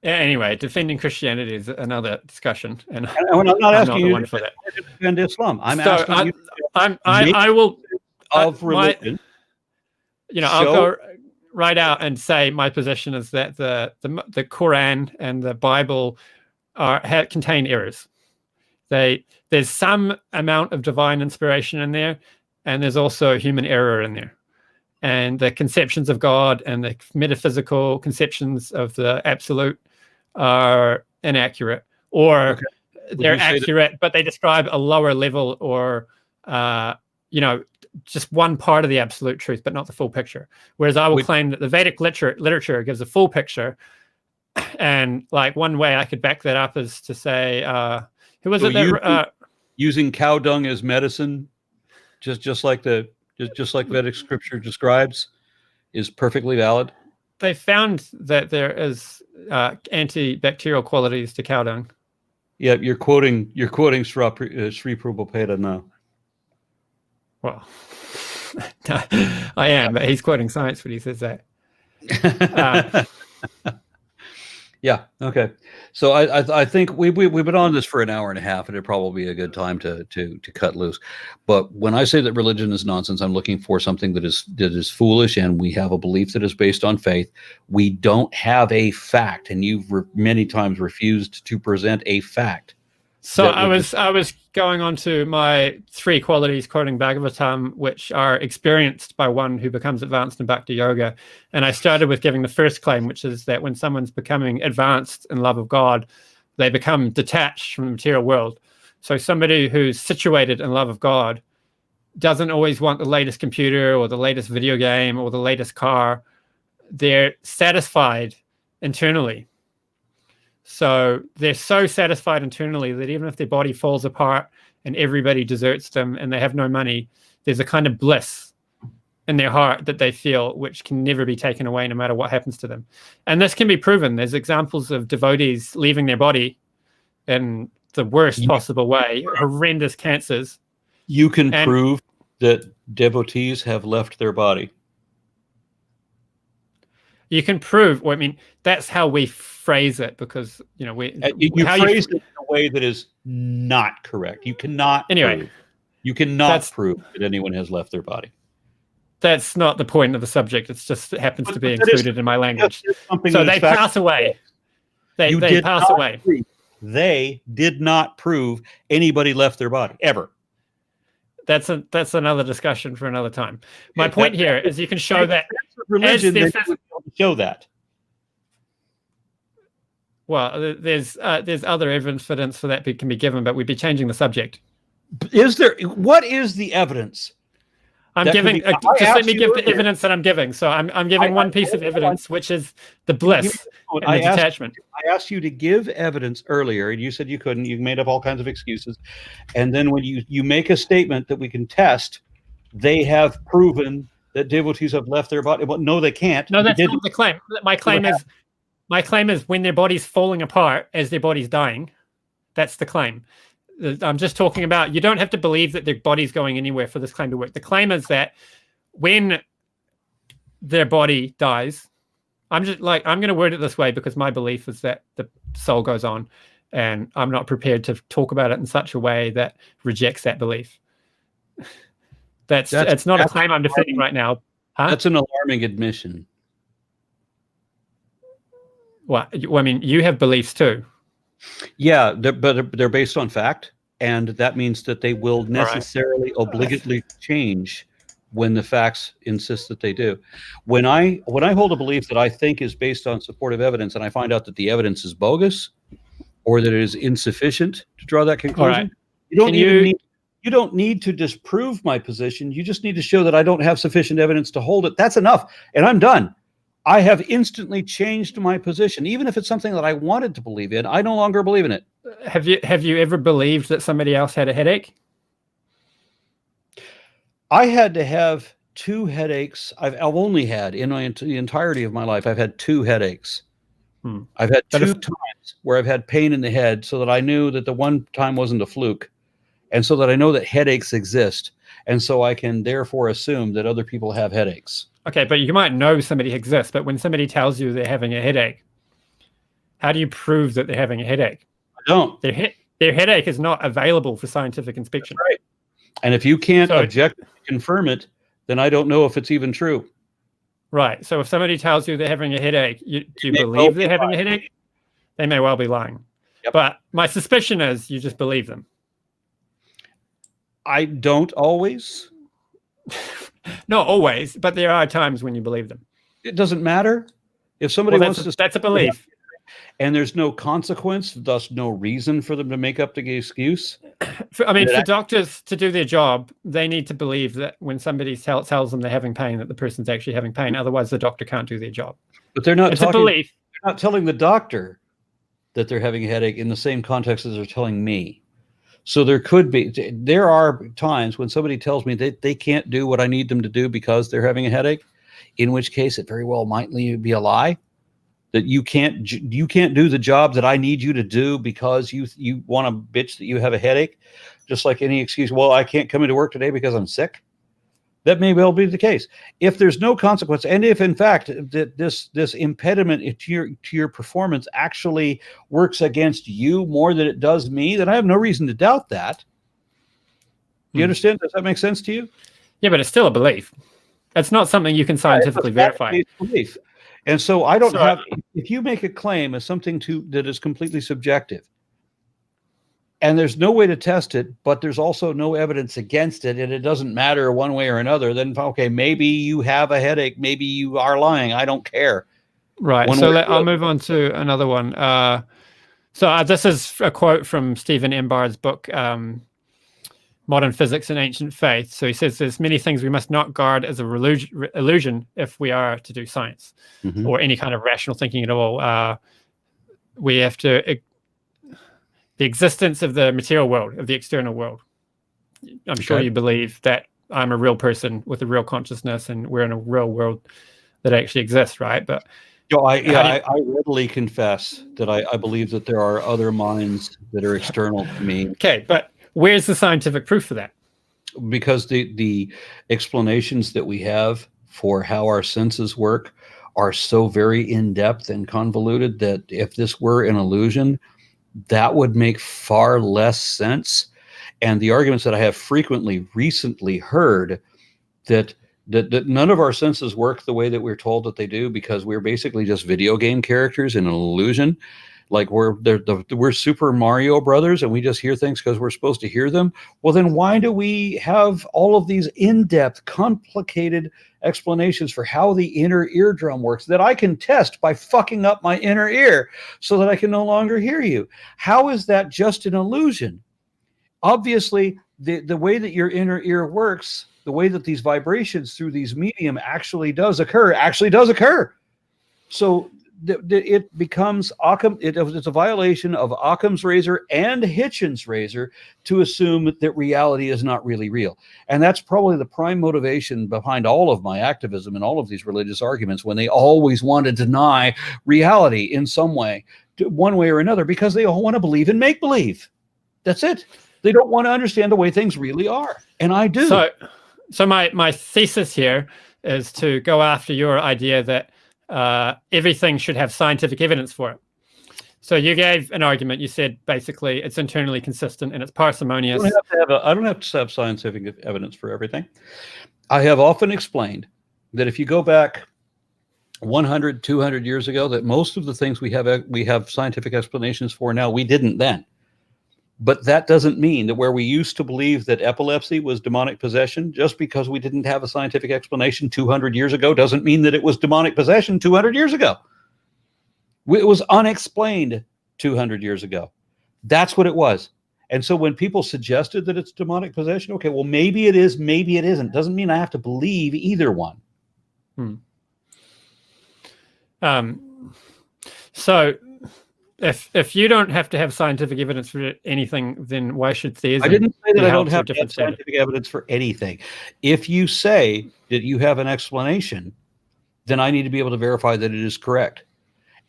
Anyway, defending Christianity is another discussion, and I'm not asking you for that. To defend Islam. I'm asking you. I will of religion. I'll go right out and say my position is that the Quran and the Bible contain errors. There's some amount of divine inspiration in there, and there's also human error in there. And the conceptions of God and the metaphysical conceptions of the absolute are inaccurate, or they're accurate, but they describe a lower level or, just one part of the absolute truth, but not the full picture. Whereas I will claim that the Vedic literature gives a full picture. And like one way I could back that up is to say, who was it that using cow dung as medicine, just like Vedic scripture describes, is perfectly valid. They found that there is antibacterial qualities to cow dung. Yeah, you're quoting Sri Prabhupada now. Well, I am, but he's quoting science when he says that. Yeah. Okay. So I think we've been on this for an hour and a half, and it'd probably be a good time to cut loose. But when I say that religion is nonsense, I'm looking for something that is foolish, and we have a belief that is based on faith. We don't have a fact, and you've many times refused to present a fact. So I was going on to my 3 qualities, quoting Bhagavatam, which are experienced by one who becomes advanced in Bhakti Yoga. And I started with giving the first claim, which is that when someone's becoming advanced in love of God, they become detached from the material world. So somebody who's situated in love of God doesn't always want the latest computer or the latest video game or the latest car. They're satisfied internally. So they're so satisfied internally that even if their body falls apart and everybody deserts them and they have no money, there's a kind of bliss in their heart that they feel, which can never be taken away no matter what happens to them. And this can be proven. There's examples of devotees leaving their body in the worst possible way, horrendous cancers. You can prove that devotees have left their body. You can prove, well, I mean, that's how we phrase it, because you phrase it in a way that is not correct. You cannot prove that anyone has left their body. That's not the point of the subject. It happens to be included in my language. So they pass away. They pass away. They did not prove anybody left their body ever. that's another discussion for another time. My Okay, point here is you can show that religion as that would show that. well, there's other evidence for that can be given, but we'd be changing the subject. What is the evidence? I'm That giving could be- just let me give the earlier- evidence that I'm giving. So I'm giving one piece of evidence, which is the bliss and the detachment. I asked you to give evidence earlier, and you said you couldn't. You made up all kinds of excuses. And then when you make a statement that we can test, they have proven that devotees have left their body. Well, no, they can't. No, that's They not the claim. My claim is when their body's falling apart as their body's dying. That's the claim. I'm just talking about, you don't have to believe that their body's going anywhere for this claim to work. The claim is that when their body dies, I'm going to word it this way because my belief is that the soul goes on, and I'm not prepared to talk about it in such a way that rejects that belief. It's not a claim I'm defending right now. Huh? That's an alarming admission. Well, I mean, you have beliefs too. Yeah, but they're based on fact, and that means that they will necessarily, obligately change when the facts insist that they do. When I hold a belief that I think is based on supportive evidence, and I find out that the evidence is bogus or that it is insufficient to draw that conclusion, you don't need to disprove my position. You just need to show that I don't have sufficient evidence to hold it. That's enough, and I'm done. I have instantly changed my position. Even if it's something that I wanted to believe in, I no longer believe in it. Have you ever believed that somebody else had a headache? I had to have 2 headaches. I've only had, in the entirety of my life, I've had 2 headaches. I've had 2 times where I've had pain in the head, so that I knew that the one time wasn't a fluke, and so that I know that headaches exist, and so I can therefore assume that other people have headaches. Okay, but you might know somebody exists, but when somebody tells you they're having a headache, how do you prove that they're having a headache? I don't. Their headache is not available for scientific inspection. That's right. And if you can't objectively confirm it, then I don't know if it's even true. Right. So if somebody tells you they're having a headache, do you believe they're having a headache? They may well be lying. Yep. But my suspicion is you just believe them. I don't always. Not always, but there are times when you believe them. It doesn't matter. If somebody wants to, that's a belief. And there's no consequence, thus no reason for them to make up the excuse. For doctors to do their job, they need to believe that when somebody tells them they're having pain, that the person's actually having pain. Otherwise, the doctor can't do their job. But they're not. It's a belief. They're not telling the doctor that they're having a headache in the same context as they're telling me. So there are times when somebody tells me that they can't do what I need them to do because they're having a headache, in which case it very well might be a lie. That you can't do the job that I need you to do because you want to bitch that you have a headache, just like any excuse. Well, I can't come into work today because I'm sick. That may well be the case. If there's no consequence, and if in fact that this impediment to your performance actually works against you more than it does me, then I have no reason to doubt that. Do you understand? Does that make sense to you? Yeah, but it's still a belief. It's not something you can scientifically verify. Belief. And so I don't have. If you make a claim as something that is completely subjective, and there's no way to test it, but there's also no evidence against it, and it doesn't matter one way or another, then okay, maybe you have a headache, maybe you are lying. I don't care. Right. I'll move on to another one. This is a quote from Stephen Embar's book, Modern Physics and Ancient Faith. So he says there's many things we must not guard as a illusion if we are to do science or any kind of rational thinking at all. We have to the existence of the material world, of the external world. I'm sure you believe that I'm a real person with a real consciousness and we're in a real world that actually exists, right? But I readily confess that I believe that there are other minds that are external to me. Okay, but where's the scientific proof for that? Because the explanations that we have for how our senses work are so very in-depth and convoluted that if this were an illusion, that would make far less sense. And the arguments that I have recently heard that none of our senses work the way that we're told that they do because we're basically just video game characters in an illusion, like we're Super Mario Brothers and we just hear things because we're supposed to hear them. Well, then why do we have all of these in-depth, complicated explanations for how the inner eardrum works that I can test by fucking up my inner ear so that I can no longer hear you? How is that just an illusion? Obviously, the way that your inner ear works, the way that these vibrations through these medium actually does occur. So it becomes Occam. It's a violation of Occam's razor and Hitchens' razor to assume that reality is not really real. And that's probably the prime motivation behind all of my activism and all of these religious arguments, when they always want to deny reality in some way, one way or another, because they all want to believe in make-believe. That's it. They don't want to understand the way things really are. And I do. So my thesis here is to go after your idea that everything should have scientific evidence for it. So you gave an argument. You said basically it's internally consistent and it's parsimonious. I don't have to have scientific evidence for everything. I have often explained that if you go back 100, 200 years ago, that most of the things we have scientific explanations for now, we didn't then. But that doesn't mean that where we used to believe that epilepsy was demonic possession, just because we didn't have a scientific explanation 200 years ago, doesn't mean that it was demonic possession 200 years ago. It was unexplained 200 years ago. That's what it was. And so when people suggested that it's demonic possession, okay, well, maybe it is, maybe it isn't. Doesn't mean I have to believe either one. So if you don't have to have scientific evidence for anything, then why should theism? I didn't say that I don't have to have scientific evidence for anything. If you say that you have an explanation, then I need to be able to verify that it is correct.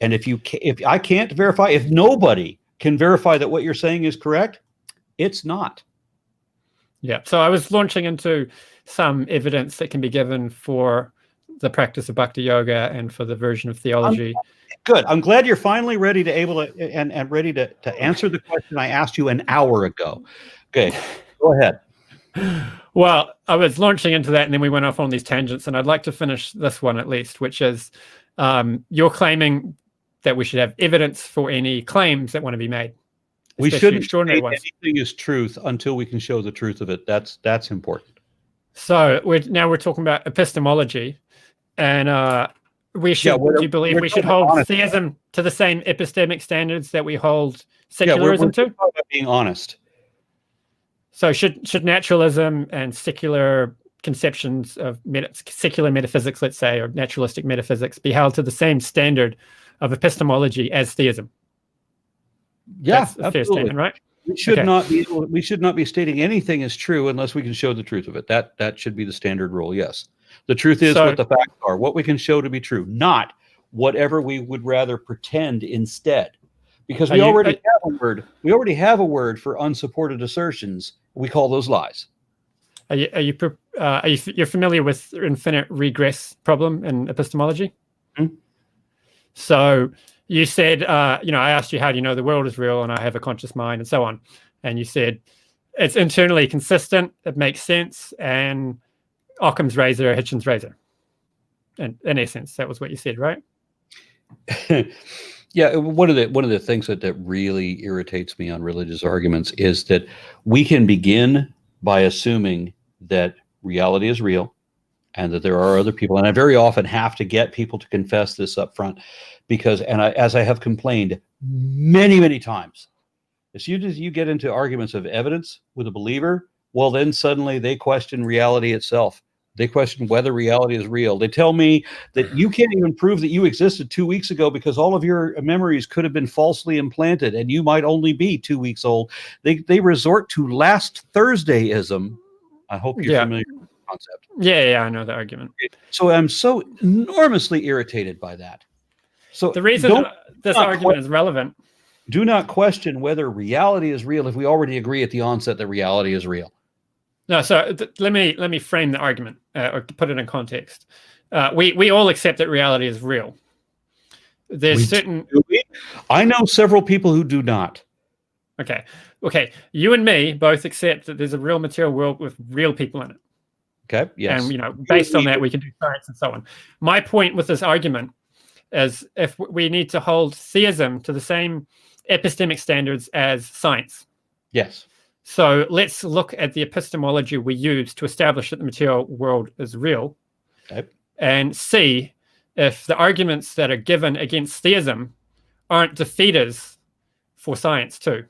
And if I can't verify, if nobody can verify that what you're saying is correct, it's not. Yeah. So I was launching into some evidence that can be given for the practice of bhakti yoga and for the version of theology. Good. I'm glad you're finally ready to answer the question I asked you an hour ago. Okay, go ahead. Well, I was launching into that, and then we went off on these tangents, and I'd like to finish this one at least, which is you're claiming that we should have evidence for any claims that want to be made. We shouldn't say anything is truth until we can show the truth of it. That's important. So we're talking about epistemology, and we should. Do you believe we should hold theism to the same epistemic standards that we hold secularism to? We're talking about being honest. So should naturalism and secular conceptions of secular metaphysics, let's say, or naturalistic metaphysics, be held to the same standard of epistemology as theism? Yeah, that's a fair statement, right? We should not be stating anything is true unless we can show the truth of it. That should be the standard rule. Yes. The truth is what the facts are, what we can show to be true, not whatever we would rather pretend instead. Because we already have a word. We already have a word for unsupported assertions. We call those lies. You're familiar with infinite regress problem in epistemology? Mm-hmm. So you said, I asked you, how do you know the world is real and I have a conscious mind and so on. And you said, it's internally consistent, it makes sense, and Occam's razor, Hitchens' razor. And in essence, that was what you said, right? Yeah, one of the things that really irritates me on religious arguments is that we can begin by assuming that reality is real and that there are other people. And I very often have to get people to confess this up front because, as I have complained many, many times, as soon as you get into arguments of evidence with a believer, well, then suddenly they question reality itself. They question whether reality is real. They tell me that you can't even prove that you existed 2 weeks ago because all of your memories could have been falsely implanted and you might only be 2 weeks old. They resort to last Thursdayism. I hope you're familiar with the concept. Yeah, I know the argument. So I'm so enormously irritated by that. So the reason this argument is relevant. Do not question whether reality is real if we already agree at the onset that reality is real. No, so let me frame the argument or put it in context. We all accept that reality is real. There's I know several people who do not. Okay. You and me both accept that there's a real material world with real people in it. Okay. Yes. And based on that, we can do science and so on. My point with this argument is if we need to hold theism to the same epistemic standards as science. Yes. So let's look at the epistemology we use to establish that the material world is real, Okay. and see if the arguments that are given against theism aren't defeaters for science too.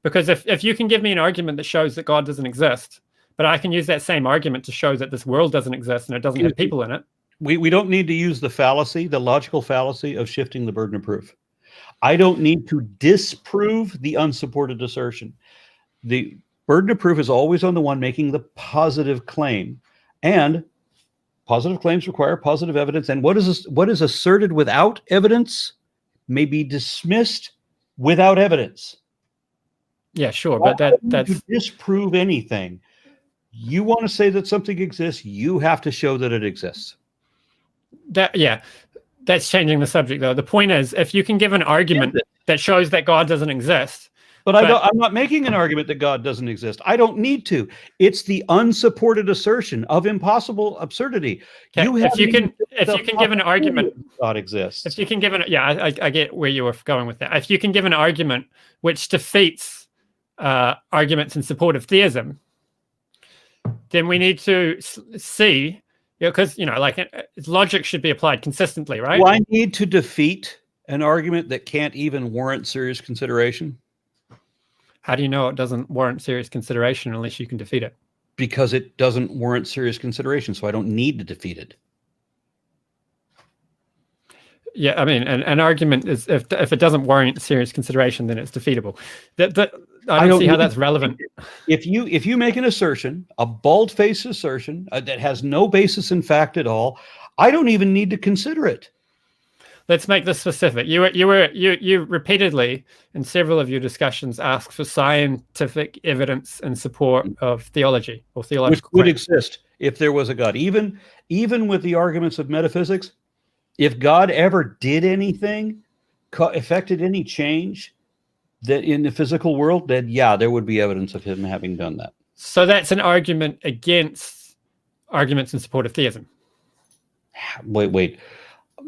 Because if you can give me an argument that shows that God doesn't exist, but I can use that same argument to show that this world doesn't exist and it doesn't have people in it. We don't need to use the fallacy, the logical fallacy of shifting the burden of proof. I don't need to disprove the unsupported assertion. The burden of proof is always on the one making the positive claim, and positive claims require positive evidence. And what is asserted without evidence may be dismissed without evidence. Yeah, sure, but that's to disprove anything. You want to say that something exists, you have to show that it exists. That's changing the subject though. The point is, if you can give an argument that shows that God doesn't exist. But I'm not making an argument that God doesn't exist. I don't need to. It's the unsupported assertion of impossible absurdity. Okay. If you can give an argument, God exists. If you can give I get where you were going with that. If you can give an argument which defeats arguments in support of theism, then we need to see, because logic should be applied consistently, right? Do I need to defeat an argument that can't even warrant serious consideration? How do you know it doesn't warrant serious consideration unless you can defeat it? Because it doesn't warrant serious consideration, so I don't need to defeat it. Yeah, I mean, an argument is if it doesn't warrant serious consideration, then it's defeatable. I don't see how that's relevant. If you make an assertion, a bald-faced assertion that has no basis in fact at all, I don't even need to consider it. Let's make this specific. You repeatedly in several of your discussions asked for scientific evidence in support of theology or theological which would claims. exist if there was a God. Even with the arguments of metaphysics, if God ever did anything, affected any change that in the physical world, then yeah, there would be evidence of him having done that. So that's an argument against arguments in support of theism. Wait.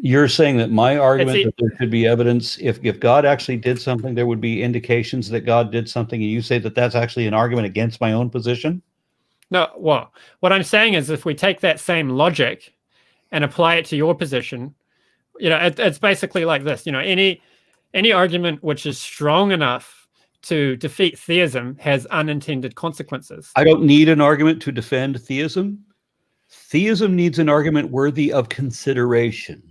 You're saying that my argument that there could be evidence, if God actually did something, there would be indications that God did something, and you say that that's actually an argument against my own position? No, what I'm saying is if we take that same logic and apply it to your position, it's basically like this. Any argument which is strong enough to defeat theism has unintended consequences. I don't need an argument to defend theism. Theism needs an argument worthy of consideration.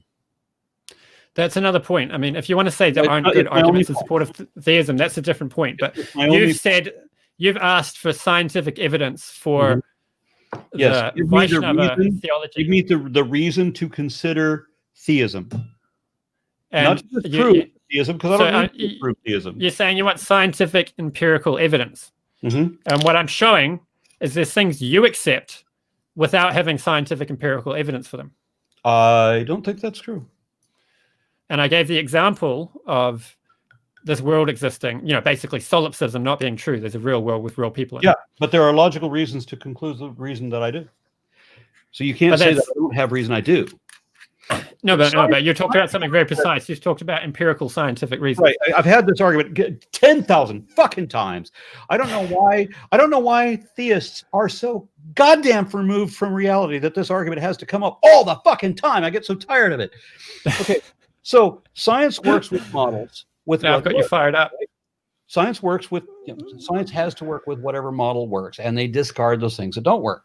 That's another point. I mean, if you want to say there aren't good arguments in support of theism, that's a different point. But you've asked for scientific evidence for the Vaishnava theology. Give me the reason to consider theism. And not just prove theism, because I don't need to prove theism. You're saying you want scientific empirical evidence. Mm-hmm. And what I'm showing is there's things you accept without having scientific empirical evidence for them. I don't think that's true. And I gave the example of this world existing, basically solipsism not being true. There's a real world with real people in it. Yeah, but there are logical reasons to conclude the reason that I do. So you can't say that I don't have reason I do. No, but you talked about something very precise. You've talked about empirical scientific reasons. Right. I've had this argument 10,000 fucking times. I don't know why theists are so goddamn removed from reality that this argument has to come up all the fucking time. I get so tired of it. Okay. So science works with models. I've got you fired up. Science has to work with whatever model works, and they discard those things that don't work.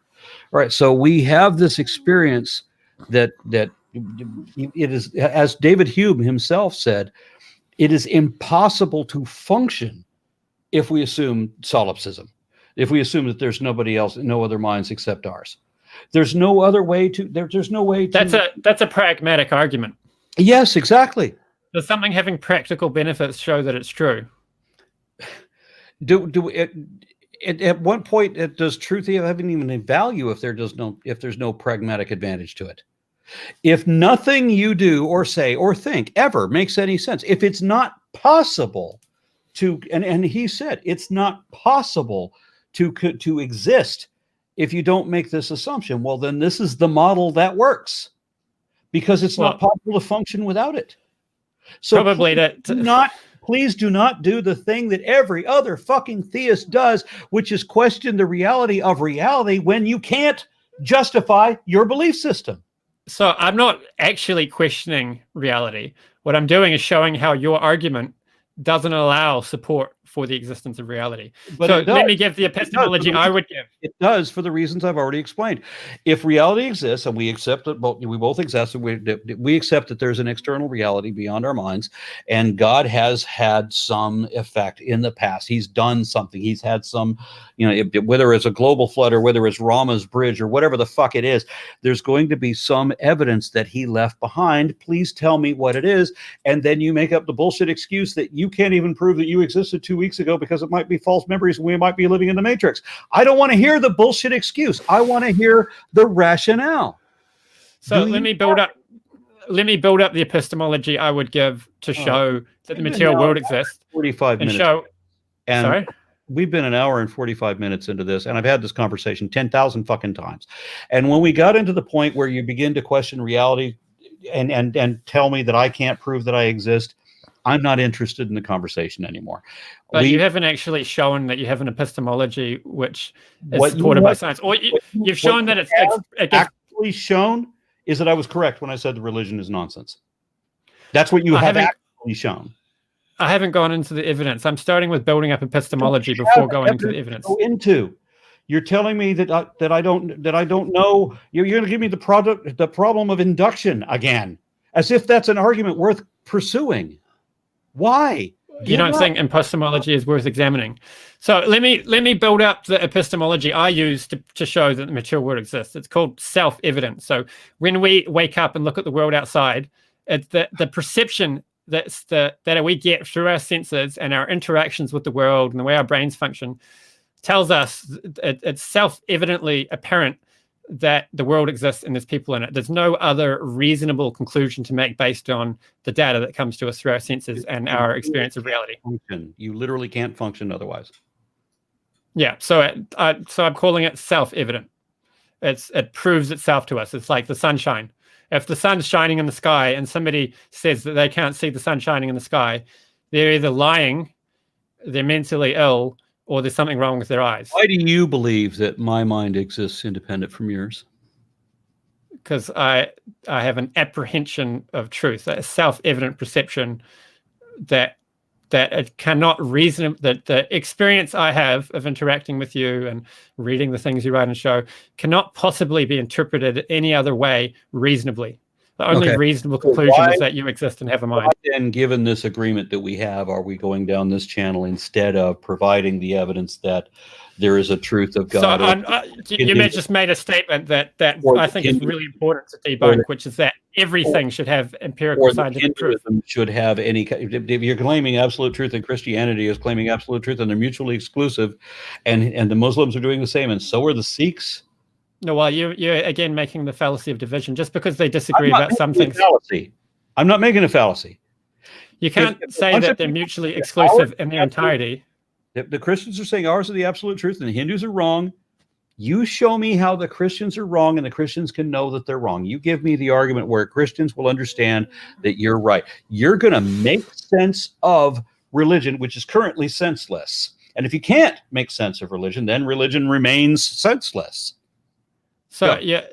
All right. So we have this experience that it is, as David Hume himself said, it is impossible to function if we assume solipsism. If we assume that there's nobody else, no other minds except ours. There's no other way to. There's no way to. That's a pragmatic argument. Yes, exactly. Does something having practical benefits show that it's true? At what point does truth have even a value if there's no pragmatic advantage to it? If nothing you do or say or think ever makes any sense, if it's not possible to, and he said it's not possible to exist if you don't make this assumption, well, then this is the model that works. because it's not possible to function without it. So probably please do not do the thing that every other fucking theist does, which is question the reality of reality when you can't justify your belief system. So I'm not actually questioning reality. What I'm doing is showing how your argument doesn't allow support for the existence of reality. But so let me give the epistemology I would give. It does, for the reasons I've already explained. If reality exists, and we accept that we both accept that we accept that there's an external reality beyond our minds, and God has had some effect in the past. He's done something. He's had some, whether it's a global flood or whether it's Rama's bridge or whatever the fuck it is, there's going to be some evidence that he left behind. Please tell me what it is. And then you make up the bullshit excuse that you can't even prove that you existed 2 weeks ago because it might be false memories and we might be living in the Matrix. I don't want to hear the bullshit excuse. I want to hear the rationale. So let me build up the epistemology I would give to show that the material world exists. 45 minutes. Sorry? We've been an hour and 45 minutes into this, and I've had this conversation 10,000 fucking times. And when we got into the point where you begin to question reality and tell me that I can't prove that I exist, I'm not interested in the conversation anymore. But you haven't actually shown that you have an epistemology which is supported by science. Or you've shown that it's actually shown is that I was correct when I said the religion is nonsense. That's what you have actually shown. I haven't gone into the evidence. I'm starting with building up epistemology before going into the evidence. You're telling me that I don't know. You're going to give me the problem of induction again, as if that's an argument worth pursuing. Why? You don't think epistemology is worth examining? So let me build up the epistemology I use to show that the material world exists. It's called self-evident. So when we wake up and look at the world outside, it's the perception that we get through our senses and our interactions with the world and the way our brains function tells us it's self-evidently apparent that the world exists and there's people in it. There's no other reasonable conclusion to make based on the data that comes to us through our senses and our experience of reality. You literally can't function otherwise. Yeah, so I'm calling it self-evident. It proves itself to us. It's like the sunshine. If the sun's shining in the sky and somebody says that they can't see the sun shining in the sky, they're either lying, they're mentally ill, or there's something wrong with their eyes. Why do you believe that my mind exists independent from yours? Because I have an apprehension of truth, a self-evident perception that it cannot reason, that the experience I have of interacting with you and reading the things you write and show cannot possibly be interpreted any other way reasonably. The only reasonable conclusion is that you exist and have a mind. Then, given this agreement that we have, are we going down this channel instead of providing the evidence that there is a truth of God? So you just made a statement that I think is really important to debunk, which is that everything should have empirical scientific proof. Should have any. If you're claiming absolute truth and Christianity is claiming absolute truth, and they're mutually exclusive, and the Muslims are doing the same, and so are the Sikhs. No, well, you're again making the fallacy of division. Just because they disagree about some things. I'm not making a fallacy. You can't say that they're mutually exclusive in their entirety. The Christians are saying ours are the absolute truth and the Hindus are wrong. You show me how the Christians are wrong and the Christians can know that they're wrong. You give me the argument where Christians will understand that you're right. You're going to make sense of religion, which is currently senseless. And if you can't make sense of religion, then religion remains senseless. So, yeah,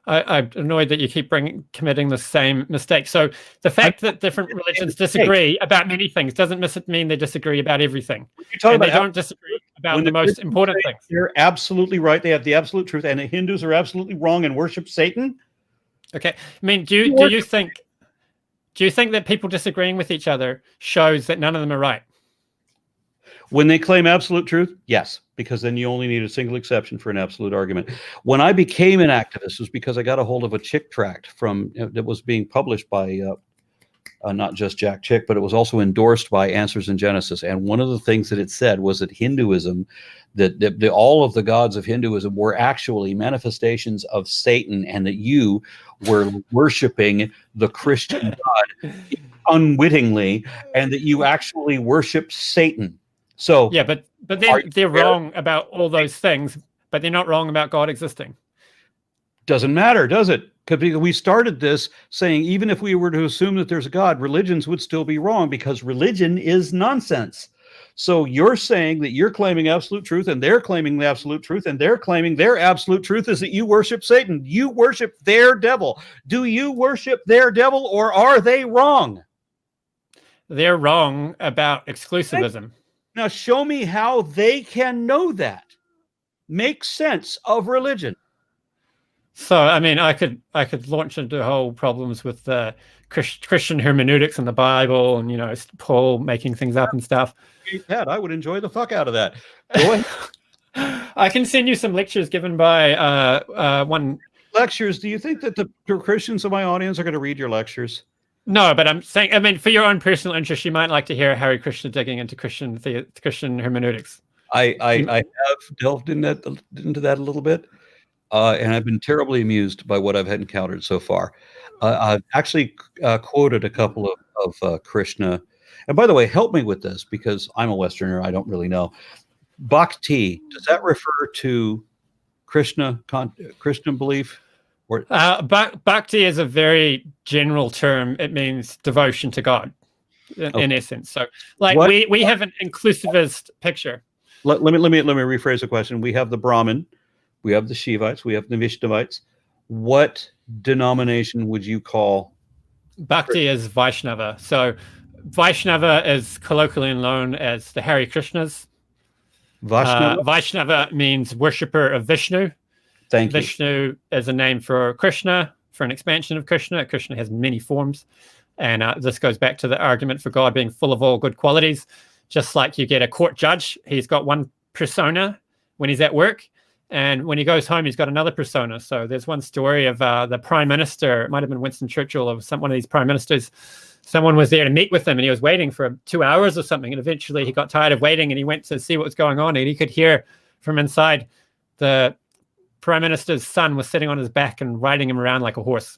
I'm annoyed that you keep committing the same mistake. So the fact that different religions disagree about many things doesn't mean they disagree about everything. And they don't disagree about the most important things. They're absolutely right. They have the absolute truth. And the Hindus are absolutely wrong and worship Satan. Okay. I mean, do you think that people disagreeing with each other shows that none of them are right? When they claim absolute truth, yes, because then you only need a single exception for an absolute argument. When I became an activist, it was because I got a hold of a Chick tract that was being published by not just Jack Chick, but it was also endorsed by Answers in Genesis. And one of the things that it said was that Hinduism, that all of the gods of Hinduism were actually manifestations of Satan, and that you were worshiping the Christian God unwittingly, and that you actually worship Satan. So yeah, but they're wrong about all those things, but they're not wrong about God existing. Doesn't matter, does it? Because we started this saying even if we were to assume that there's a God, religions would still be wrong because religion is nonsense. So you're saying that you're claiming absolute truth and they're claiming the absolute truth and they're claiming their absolute truth is that you worship Satan. You worship their devil. Do you worship their devil or are they wrong? They're wrong about exclusivism. Now show me how they can know that. Make sense of religion. So, I mean, I could launch into whole problems with Christian hermeneutics in the Bible and, Paul making things up and stuff. Pat, I would enjoy the fuck out of that. Go ahead. I can send you some lectures given by one. Lectures? Do you think that the Christians of my audience are going to read your lectures? No, but I'm saying, I mean, for your own personal interest, you might like to hear Hare Krishna digging into Christian hermeneutics. I have delved into that a little bit. And I've been terribly amused by what I've had encountered so far. I've actually quoted a couple of Krishna. And by the way, help me with this because I'm a Westerner. I don't really know. Bhakti, does that refer to Krishna belief? Or Bhakti is a very general term. It means devotion to God in essence. So like we have an inclusivist picture. Let me rephrase the question. We have the Brahmin. We have the Shivites. We have the Vaishnavites. What denomination would you call? Bhakti is Vaishnava. So Vaishnava is colloquially known as the Hare Krishnas. Vaishnava means worshipper of Vishnu. Thank you. Vishnu is a name for Krishna, for an expansion of Krishna. Krishna has many forms. And this goes back to the argument for God being full of all good qualities. Just like you get a court judge, he's got one persona when he's at work. And when he goes home, he's got another persona. So there's one story of the prime minister. It might have been Winston Churchill or one of these prime ministers. Someone was there to meet with him, and he was waiting for 2 hours or something. And eventually he got tired of waiting, and he went to see what was going on. And he could hear from inside the prime minister's son was sitting on his back and riding him around like a horse.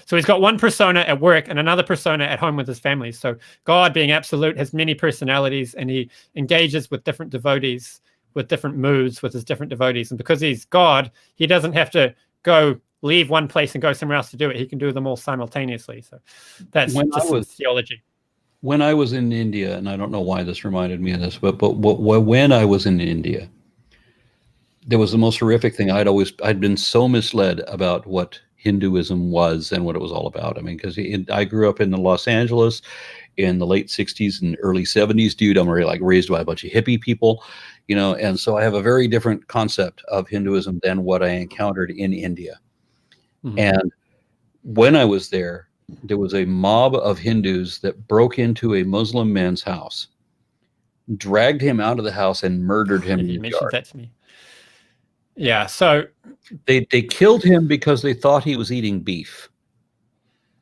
So he's got one persona at work and another persona at home with his family. So God, being absolute, has many personalities, and he engages with different devotees, with different moods, with his different devotees. And because he's God, he doesn't have to leave one place and go somewhere else to do it. He can do them all simultaneously. So that's just theology. When I was in India, and I don't know why this reminded me of this, but when I was in India, there was the most horrific thing. I'd been so misled about what Hinduism was and what it was all about. I mean, because I grew up in Los Angeles in the late 60s and early 70s, dude. I'm really raised by a bunch of hippie people, and so I have a very different concept of Hinduism than what I encountered in India. Mm-hmm. And when I was there was a mob of Hindus that broke into a Muslim man's house, dragged him out of the house, and murdered him. You mentioned that to me. Yeah, so they killed him because they thought he was eating beef.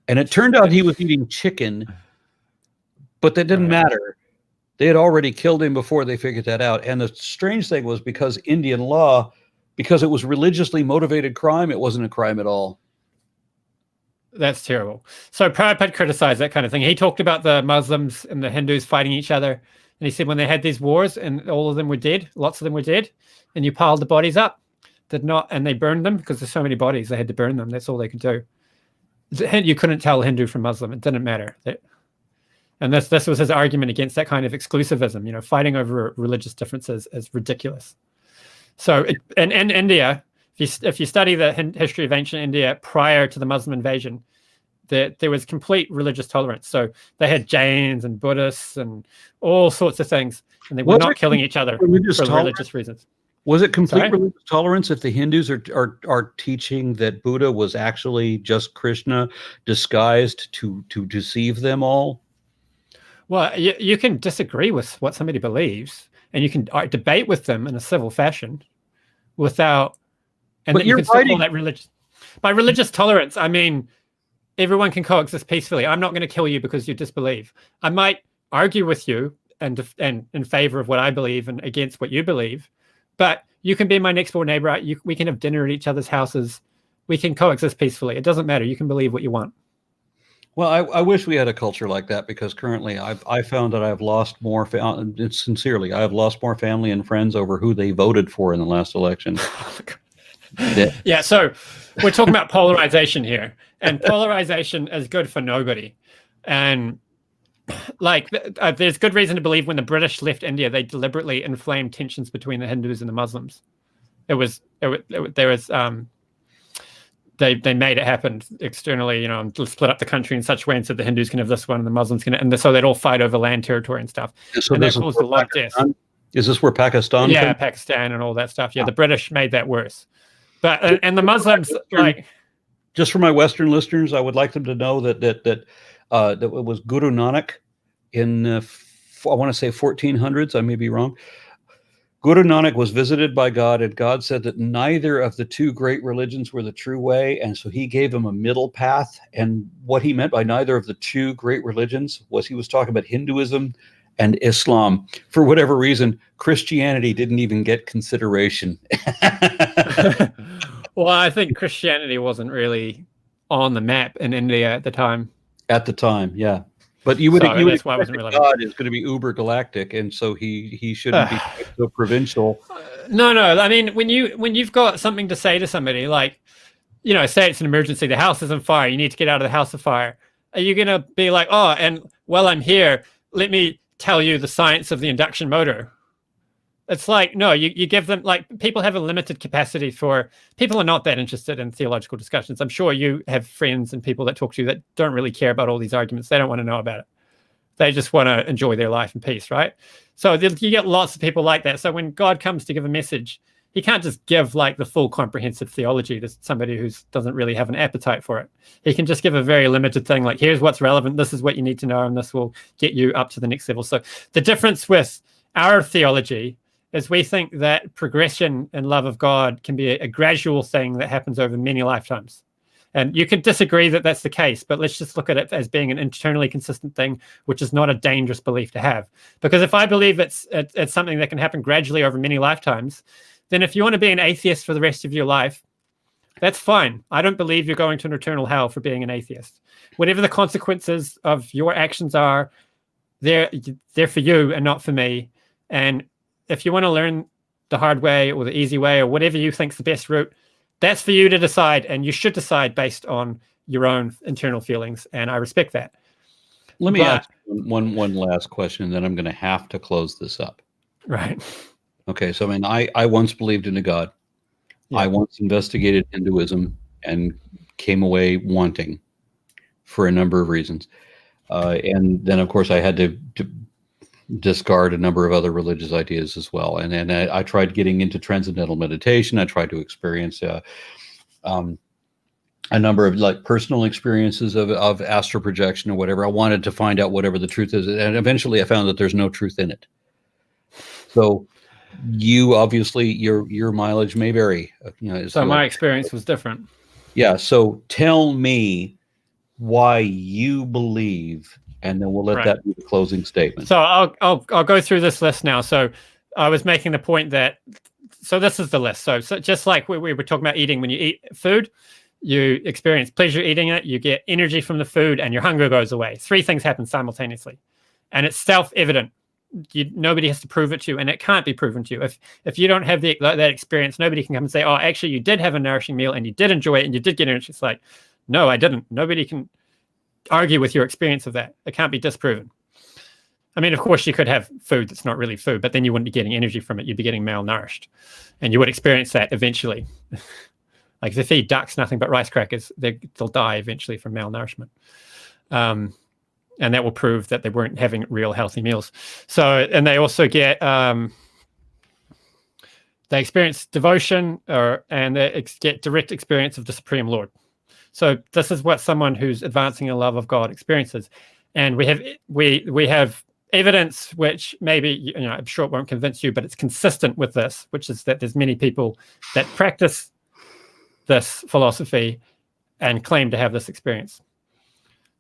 And it turned out he was eating chicken, but that didn't matter. They had already killed him before they figured that out. And the strange thing was, because Indian law, because it was religiously motivated crime, it wasn't a crime at all. That's terrible. So Prabhupada criticized that kind of thing. He talked about the Muslims and the Hindus fighting each other. And he said when they had these wars and all of them were dead, lots of them were dead, and you piled the bodies up, and they burned them because there's so many bodies, they had to burn them. That's all they could do. You couldn't tell Hindu from Muslim. It didn't matter. And this was his argument against that kind of exclusivism. Fighting over religious differences is ridiculous. So in India, if you study the history of ancient India prior to the Muslim invasion, there was complete religious tolerance. So they had Jains and Buddhists and all sorts of things, and they were not killing each other for religious reasons. Was it complete religious tolerance if the Hindus are teaching that Buddha was actually just Krishna disguised to deceive them all? Well, you can disagree with what somebody believes, and you can debate with them in a civil fashion without. And but you can still call that religious. By religious tolerance, I mean everyone can coexist peacefully. I'm not going to kill you because you disbelieve. I might argue with you and in favor of what I believe and against what you believe, but you can be my next door neighbor. We can have dinner at each other's houses. We can coexist peacefully. It doesn't matter. You can believe what you want. Well, I wish we had a culture like that, because currently I found that I've lost more. Sincerely, I have lost more family and friends over who they voted for in the last election. Yeah. So we're talking about polarization here, and polarization is good for nobody. And like, there's good reason to believe when the British left India, they deliberately inflamed tensions between the Hindus and the Muslims. They made it happen externally, split up the country in such a way and said the Hindus can have this one and the Muslims can, and so they'd all fight over land territory and stuff. So and that caused a lot of death. Is this where Pakistan? Yeah, Pakistan and all that stuff. Yeah, the British made that worse. But and the Muslims, like, just for my Western listeners, I would like them to know that it was Guru Nanak in I want to say 1400s. I may be wrong. Guru Nanak was visited by God, and God said that neither of the two great religions were the true way, and so he gave him a middle path. And what he meant by neither of the two great religions was he was talking about Hinduism and Islam. For whatever reason, Christianity didn't even get consideration. Well, I think Christianity wasn't really on the map in India at the time. At the time, yeah. But you would that's why it wasn't relevant. God is going to be uber galactic, and so he shouldn't be so provincial. No. I mean, when you've got something to say to somebody, like, say it's an emergency, the house is on fire, you need to get out of the house of fire. Are you going to be like, oh, and while I'm here, let me tell you the science of the induction motor? It's like, no, you give them, like, people have a limited capacity people are not that interested in theological discussions. I'm sure you have friends and people that talk to you that don't really care about all these arguments. They don't want to know about it. They just want to enjoy their life in peace, right? So you get lots of people like that. So when God comes to give a message, he can't just give like the full comprehensive theology to somebody who doesn't really have an appetite for it. He can just give a very limited thing, like, here's what's relevant, this is what you need to know, and this will get you up to the next level. So the difference with our theology is we think that progression in love of God can be a gradual thing that happens over many lifetimes. And you can disagree that that's the case, but let's just look at it as being an internally consistent thing, which is not a dangerous belief to have. Because if I believe it's something that can happen gradually over many lifetimes, then if you want to be an atheist for the rest of your life, that's fine. I don't believe you're going to an eternal hell for being an atheist. Whatever the consequences of your actions are, they're for you and not for me. And if you want to learn the hard way or the easy way or whatever you think's the best route, that's for you to decide, and you should decide based on your own internal feelings, and I respect that. Let me ask one last question, and then I'm going to have to close this up. Right. Okay, so I mean, I once believed in a God. Yeah. I once investigated Hinduism and came away wanting for a number of reasons. And then, of course, I had to discard a number of other religious ideas as well. And I tried getting into transcendental meditation. I tried to experience a number of like personal experiences of astral projection or whatever. I wanted to find out whatever the truth is. And eventually I found that there's no truth in it. So you obviously, your mileage may vary. So my experience was different. Yeah. So tell me why you believe, and then we'll let that be the closing statement. So I'll go through this list now. So I was making the point that, so this is the list. So just like we were talking about eating, when you eat food, you experience pleasure eating it, you get energy from the food, and your hunger goes away. 3 things happen simultaneously. And it's self-evident. Nobody has to prove it to you, and it can't be proven to you. If you don't have that experience, nobody can come and say, oh, actually, you did have a nourishing meal, and you did enjoy it, and you did get energy. It's like, no, I didn't. Nobody can argue with your experience of that. It can't be disproven. I mean, of course, you could have food that's not really food, but then you wouldn't be getting energy from it. You'd be getting malnourished, and you would experience that eventually. Like if they feed ducks nothing but rice crackers, they'll die eventually from malnourishment. And that will prove that they weren't having real healthy meals. So, and they also get, they experience devotion and they get direct experience of the Supreme Lord. So this is what someone who's advancing a love of God experiences. And we have evidence, which maybe, I'm sure it won't convince you, but it's consistent with this, which is that there's many people that practice this philosophy and claim to have this experience.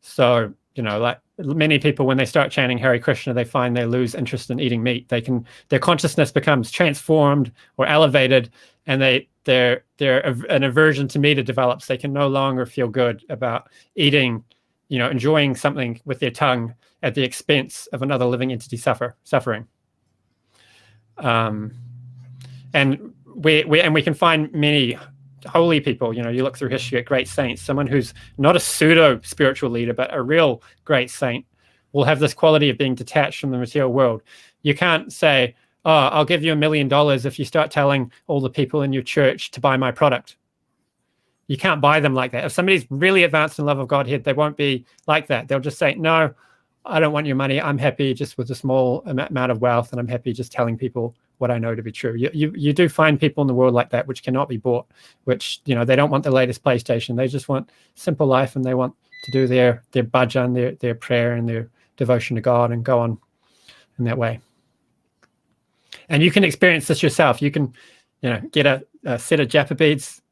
So, like many people, when they start chanting Hare Krishna, they find they lose interest in eating meat. Their consciousness becomes transformed or elevated, and an aversion to meat develops. They can no longer feel good about eating, enjoying something with their tongue at the expense of another living entity suffering. And we can find many holy people, you know, you look through history at great saints, someone who's not a pseudo spiritual leader, but a real great saint will have this quality of being detached from the material world. You can't say, oh, I'll give you $1 million if you start telling all the people in your church to buy my product. You can't buy them like that. If somebody's really advanced in love of Godhead, they won't be like that. They'll just say, no, I don't want your money. I'm happy just with a small amount of wealth, and I'm happy just telling people what I know to be true. You do find people in the world like that, which cannot be bought, which, you know, they don't want the latest PlayStation. They just want simple life, and they want to do their bhajan, their prayer and their devotion to God, and go on in that way. And you can experience this yourself. You can, you know, get a set of japa beads,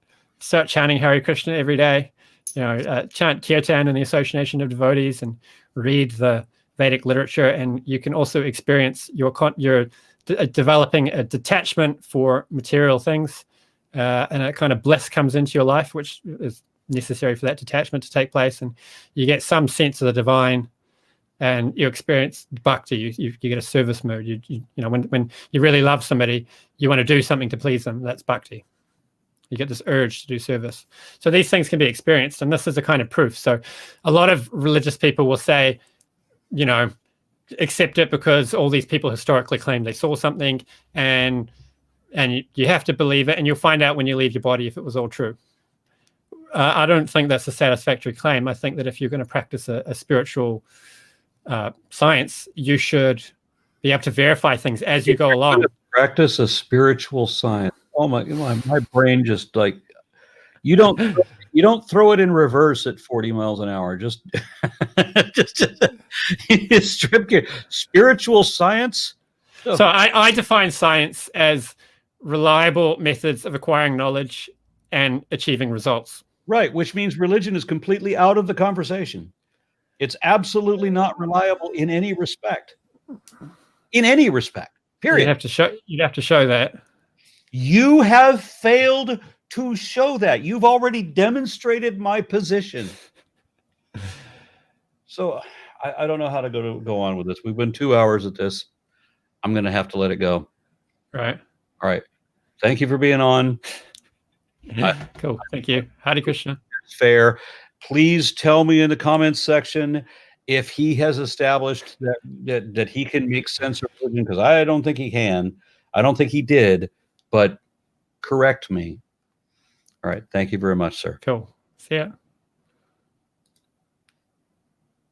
start chanting Hare Krishna every day, you know, chant kirtan in the association of devotees, and read the Vedic literature. And you can also experience your developing a detachment for material things, and a kind of bliss comes into your life, which is necessary for that detachment to take place. And you get some sense of the divine, and you experience bhakti. You get a service mood. You know, when you really love somebody, you want to do something to please them. That's bhakti. You get this urge to do service. So these things can be experienced, and this is a kind of proof. So a lot of religious people will say, you know, accept it because all these people historically claim they saw something, and you have to believe it, and you'll find out when you leave your body if it was all true. I don't think that's a satisfactory claim. I think that if you're going to practice a spiritual science, you should be able to verify things as you go along. Practice a spiritual science. Oh my brain just like, you don't throw it in reverse at 40 miles an hour. Just strip gear. Spiritual science. So I define science as reliable methods of acquiring knowledge and achieving results. Right, which means religion is completely out of the conversation. It's absolutely not reliable in any respect. In any respect. Period. You'd have to show that. You have failed to show that. You've already demonstrated my position. So I don't know how to go on with this. We've been 2 hours at this. I'm going to have to let it go. Right. All right. Thank you for being on. Cool. Thank you. Hare Krishna. Fair. Please tell me in the comments section if he has established that he can make sense of religion, because I don't think he can. I don't think he did, but correct me. All right. Thank you very much, sir. Cool. See ya.